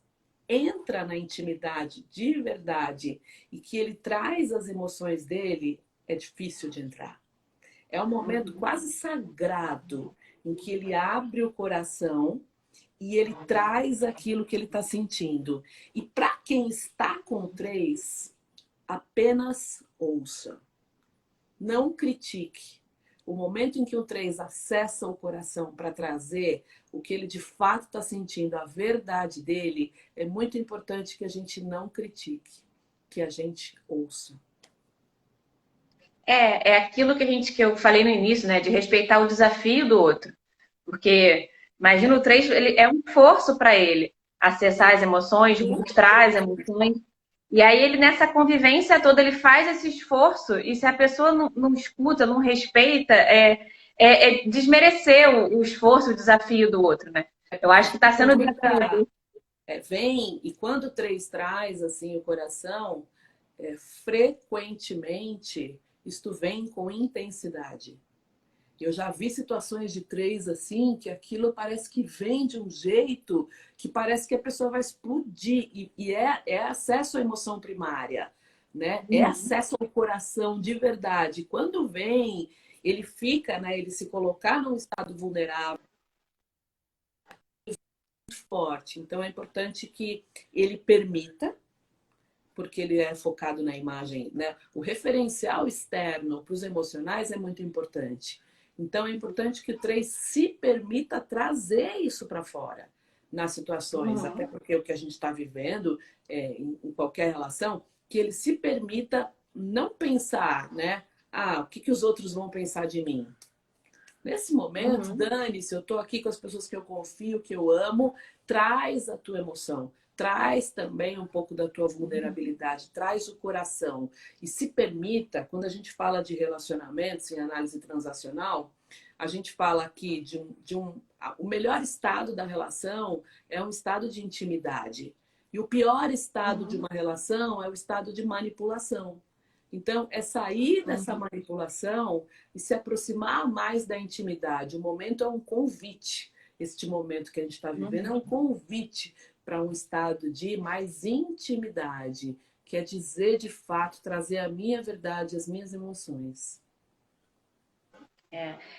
entra na intimidade de verdade e que ele traz as emoções dele, é difícil de entrar. É um momento quase sagrado em que ele abre o coração e ele traz aquilo que ele está sentindo. E para quem está com o 3, apenas ouça. Não critique. O momento em que o 3 acessa o coração para trazer o que ele de fato está sentindo, a verdade dele, é muito importante que a gente não critique, que a gente ouça. É aquilo que eu falei no início, né? De respeitar o desafio do outro. Porque, imagina o 3, ele é um esforço para ele acessar as emoções, mostrar as emoções. E aí ele, nessa convivência toda, ele faz esse esforço, e se a pessoa não escuta, não respeita, desmerecer o esforço, o desafio do outro, né? Eu acho que está sendo desafio. Vem, e quando o 3 traz assim o coração, frequentemente isto vem com intensidade. Eu já vi situações de 3 assim, que aquilo parece que vem de um jeito que parece que a pessoa vai explodir. E é acesso à emoção primária, né? É acesso ao coração de verdade. Quando vem, ele fica, né? Ele se colocar num estado vulnerável, muito forte. Então é importante que ele permita, porque ele é focado na imagem, né? O referencial externo para os emocionais é muito importante. Então é importante que o 3 se permita trazer isso para fora nas situações, até porque o que a gente está vivendo em qualquer relação, que ele se permita não pensar, né? O que os outros vão pensar de mim? Nesse momento, dane-se, eu estou aqui com as pessoas que eu confio, que eu amo, traz a tua emoção. Traz também um pouco da tua vulnerabilidade, traz o coração. E se permita, quando a gente fala de relacionamentos em análise transacional, a gente fala aqui o melhor estado da relação é um estado de intimidade. E o pior estado de uma relação é o estado de manipulação. Então, é sair dessa manipulação e se aproximar mais da intimidade. O momento é um convite. Este momento que a gente está vivendo é um convite para um estado de mais intimidade, que é dizer de fato, trazer a minha verdade, as minhas emoções.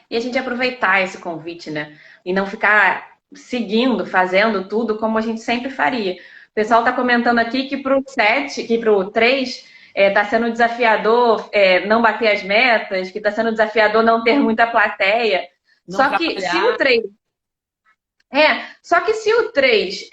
E a gente aproveitar esse convite, né? E não ficar seguindo, fazendo tudo como a gente sempre faria. O pessoal está comentando aqui que para o 7, que para o 3, está sendo desafiador não bater as metas, que está sendo desafiador não ter muita plateia. Não Só que se trabalhar. o 3 só que se o 3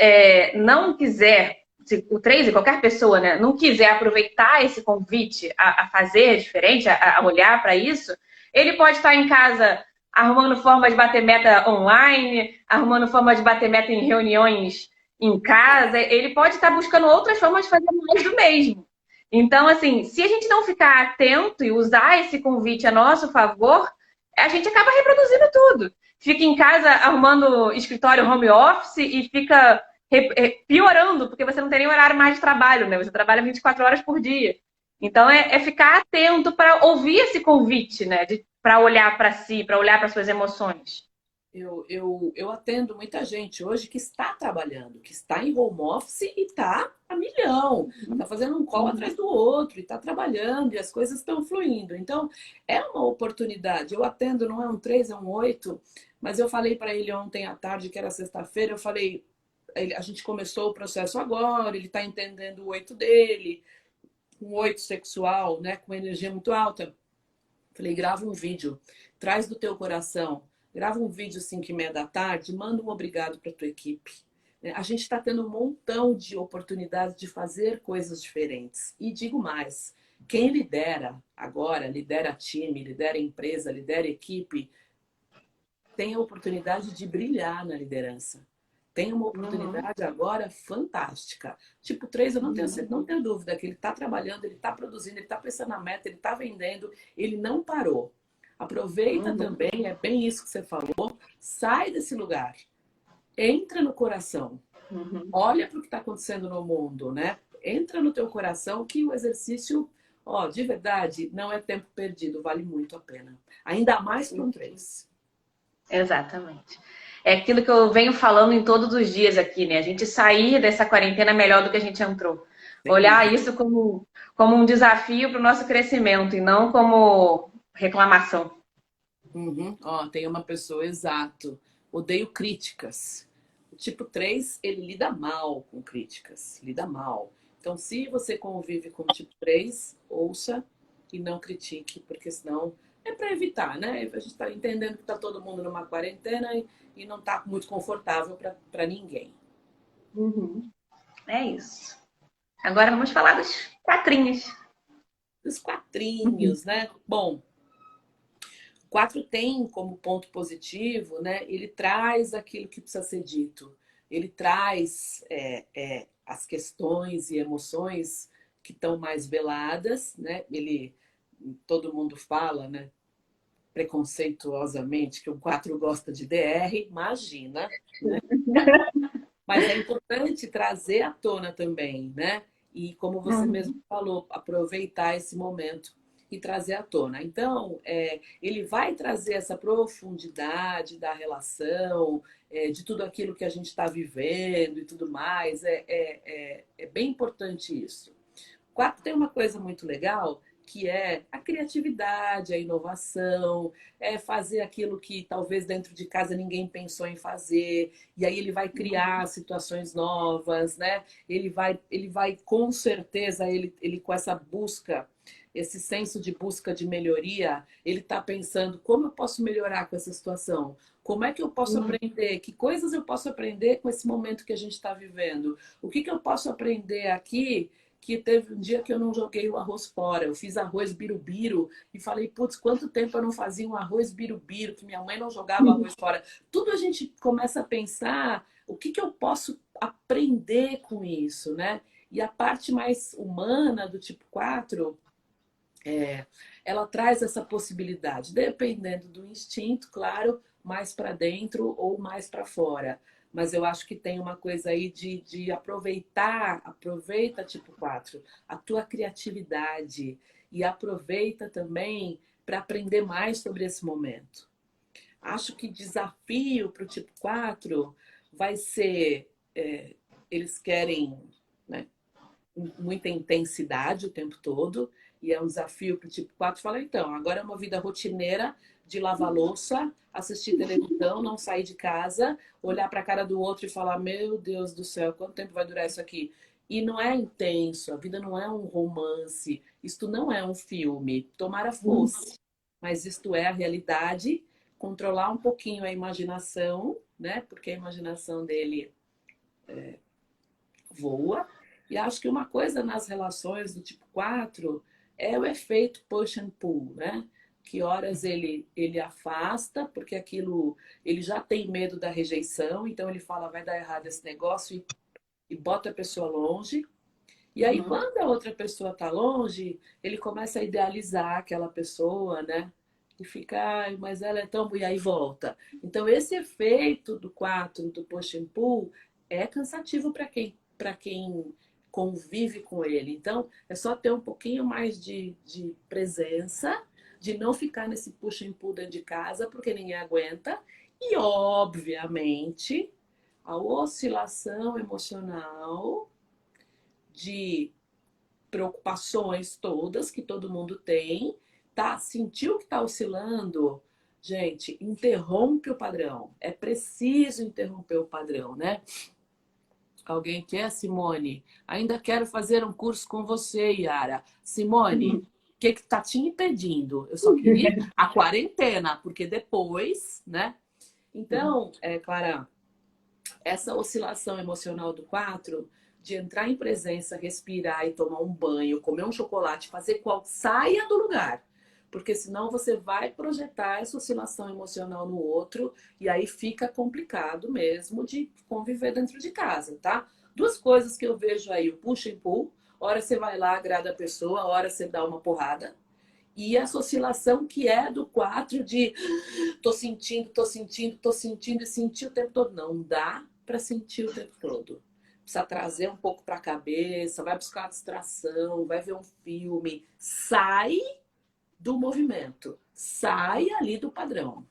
não quiser, se o 3 e qualquer pessoa, né, não quiser aproveitar esse convite a fazer diferente, a olhar para isso, ele pode estar em casa arrumando forma de bater meta online, arrumando forma de bater meta em reuniões em casa, ele pode estar buscando outras formas de fazer mais do mesmo. Então, assim, se a gente não ficar atento e usar esse convite a nosso favor, a gente acaba reproduzindo tudo. Fica em casa arrumando escritório home office e fica piorando, porque você não tem nem horário mais de trabalho, né? Você trabalha 24 horas por dia. Então, é ficar atento para ouvir esse convite, né? Para olhar para si, para olhar para suas emoções. Eu atendo muita gente hoje que está trabalhando, que está em home office e está a milhão, está fazendo um call atrás do outro, e está trabalhando, e as coisas estão fluindo. Então, é uma oportunidade. Eu atendo, não é um 3, é um 8, mas eu falei para ele ontem à tarde, que era sexta-feira, eu falei, a gente começou o processo agora, ele está entendendo o 8 dele, um 8 sexual, né, com energia muito alta. Falei, grava um vídeo, traz do teu coração. Grava um vídeo 5h30 da tarde, manda um obrigado para tua equipe. A gente está tendo um montão de oportunidades de fazer coisas diferentes. E digo mais, quem lidera agora, lidera time, lidera empresa, lidera equipe, tem a oportunidade de brilhar na liderança. Tem uma oportunidade agora fantástica. Tipo 3, eu não tenho dúvida que ele está trabalhando, ele está produzindo, ele está pensando na meta, ele está vendendo, ele não parou. Aproveita também, é bem isso que você falou, sai desse lugar, entra no coração, olha para o que está acontecendo no mundo, né? Entra no teu coração que o exercício, de verdade, não é tempo perdido, vale muito a pena. Ainda mais para um 3. Exatamente. É aquilo que eu venho falando em todos os dias aqui, né? A gente sair dessa quarentena melhor do que a gente entrou. Olhar isso como um desafio para o nosso crescimento e não como reclamação. Tem uma pessoa, exato. Odeio críticas. O tipo 3, ele lida mal com críticas. Lida mal. Então, se você convive com o tipo 3, ouça e não critique, porque senão é para evitar, né? A gente está entendendo que está todo mundo numa quarentena e não está muito confortável para ninguém. É isso. Agora vamos falar dos quatrinhos. Os quatrinhos, né? Bom, 4 tem como ponto positivo, né? Ele traz aquilo que precisa ser dito. Ele traz as questões e emoções que estão mais veladas, né? Todo mundo fala, né? Preconceituosamente que o 4 gosta de DR, imagina, né? Mas é importante trazer à tona também, né? E como você mesmo falou, aproveitar esse momento e trazer à tona. Então, ele vai trazer essa profundidade da relação, de tudo aquilo que a gente está vivendo e tudo mais. É bem importante isso. O 4 tem uma coisa muito legal, que é a criatividade, a inovação, é fazer aquilo que talvez dentro de casa ninguém pensou em fazer, e aí ele vai criar situações novas, né? Ele vai com certeza, ele com essa busca, esse senso de busca de melhoria, ele está pensando como eu posso melhorar com essa situação? Como é que eu posso aprender? Que coisas eu posso aprender com esse momento que a gente está vivendo? O que eu posso aprender aqui? Que teve um dia que eu não joguei o arroz fora. Eu fiz arroz birubiru e falei, putz, quanto tempo eu não fazia um arroz birubiru, que minha mãe não jogava arroz fora. Tudo a gente começa a pensar o que eu posso aprender com isso, né? E a parte mais humana do tipo 4, ela traz essa possibilidade, dependendo do instinto, claro, mais para dentro ou mais para fora. Mas eu acho que tem uma coisa aí de aproveita tipo 4, a tua criatividade e aproveita também para aprender mais sobre esse momento. Acho que desafio para o tipo 4 vai ser, eles querem, né, muita intensidade o tempo todo, e é um desafio para o tipo 4 falar, então, agora é uma vida rotineira de lavar louça, assistir televisão, não sair de casa, olhar para a cara do outro e falar, meu Deus do céu, quanto tempo vai durar isso aqui? E não é intenso, a vida não é um romance, isto não é um filme, tomara fosse, mas isto é a realidade, controlar um pouquinho a imaginação, né? Porque a imaginação dele voa. E acho que uma coisa nas relações do tipo 4 é o efeito push and pull, né? Que horas ele afasta, porque aquilo ele já tem medo da rejeição, então ele fala vai dar errado esse negócio e bota a pessoa longe. E aí, quando a outra pessoa está longe, ele começa a idealizar aquela pessoa, né? E fica, ai, mas ela é tão... E aí volta. Então, esse efeito do 4 do push and pull, é cansativo para quem convive com ele. Então, é só ter um pouquinho mais de presença, de não ficar nesse push and pull dentro de casa, porque ninguém aguenta. E, obviamente, a oscilação emocional de preocupações todas que todo mundo tem, tá? Sentiu que tá oscilando? Gente, interrompe o padrão. É preciso interromper o padrão, né? Alguém quer, Simone? Ainda quero fazer um curso com você, Yara. Simone, o que tá te impedindo? Eu só queria a quarentena, porque depois, né? Então, Clara, essa oscilação emocional do 4, de entrar em presença, respirar e tomar um banho, comer um chocolate, fazer qual saia do lugar. Porque senão você vai projetar essa oscilação emocional no outro e aí fica complicado mesmo de conviver dentro de casa, tá? Duas coisas que eu vejo aí, o push and pull, hora você vai lá, agrada a pessoa, hora você dá uma porrada. E essa oscilação que é do 4 de tô sentindo e sentir o tempo todo. Não dá para sentir o tempo todo. Precisa trazer um pouco para a cabeça, vai buscar uma distração, vai ver um filme. Sai do movimento. Sai ali do padrão.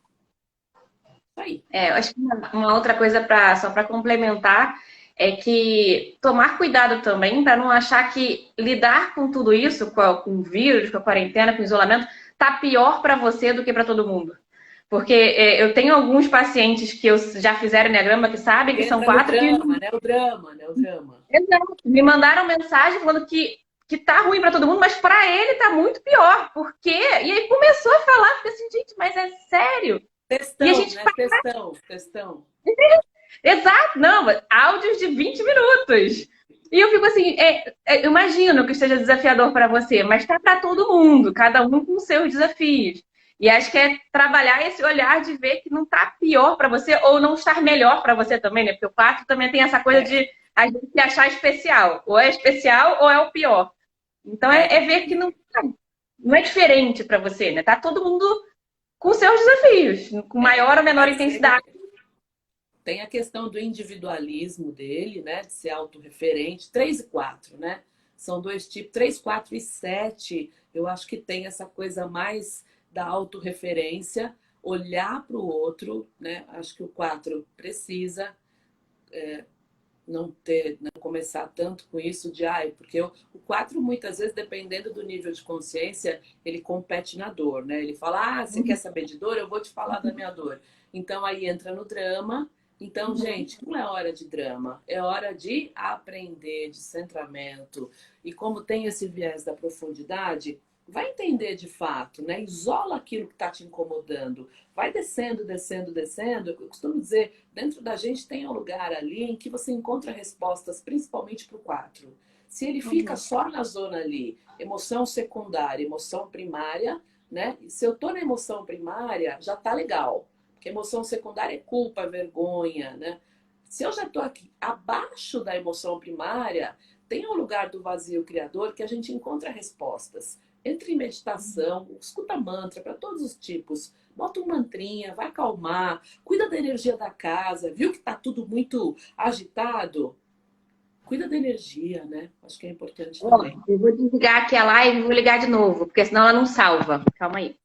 Isso aí. Eu acho que uma outra coisa só para complementar é que tomar cuidado também para não achar que lidar com tudo isso, com o vírus, com a quarentena, com o isolamento, tá pior para você do que para todo mundo. Porque eu tenho alguns pacientes que já fizeram Enneagrama que sabem que são 4 que... O drama. Exato. Me mandaram mensagem falando que tá ruim para todo mundo, mas para ele tá muito pior. Por quê? E aí começou a falar, fiquei assim, gente, mas é sério? Testão, e a gente né? Testão. Exato, não, áudios de 20 minutos. E eu fico assim, eu imagino que esteja desafiador para você, mas tá para todo mundo, cada um com seus desafios. E acho que é trabalhar esse olhar de ver que não tá pior para você ou não estar melhor para você também, né? Porque o 4 também tem essa coisa de a gente se achar especial. Ou é especial ou é o pior. Então é ver que não é diferente para você, né? Tá todo mundo com seus desafios, com maior ou menor intensidade. Tem a questão do individualismo dele, né? De ser autorreferente. 3 e 4, né? São dois tipos. 3, 4 e 7, eu acho que tem essa coisa mais da autorreferência, olhar para o outro, né? Acho que o 4 precisa não começar tanto com isso de porque o 4 muitas vezes, dependendo do nível de consciência, ele compete na dor, né? Ele fala, você quer saber de dor? Eu vou te falar da minha dor. Então aí entra no drama. Então, gente, não é hora de drama, é hora de aprender, de centramento. E como tem esse viés da profundidade, vai entender de fato, né? Isola aquilo que está te incomodando. Vai descendo. Eu costumo dizer, dentro da gente tem um lugar ali em que você encontra respostas, principalmente para o 4. Se ele fica só na zona ali, emoção secundária, emoção primária, né? E se eu tô na emoção primária, já tá legal. Porque emoção secundária é culpa, vergonha, né? Se eu já tô aqui abaixo da emoção primária, tem um lugar do vazio criador que a gente encontra respostas. Entre em meditação, escuta mantra para todos os tipos. Bota um mantrinha, vai acalmar, cuida da energia da casa. Viu que tá tudo muito agitado? Cuida da energia, né? Acho que é importante também. Eu vou desligar aqui a live e vou ligar de novo, porque senão ela não salva. Calma aí.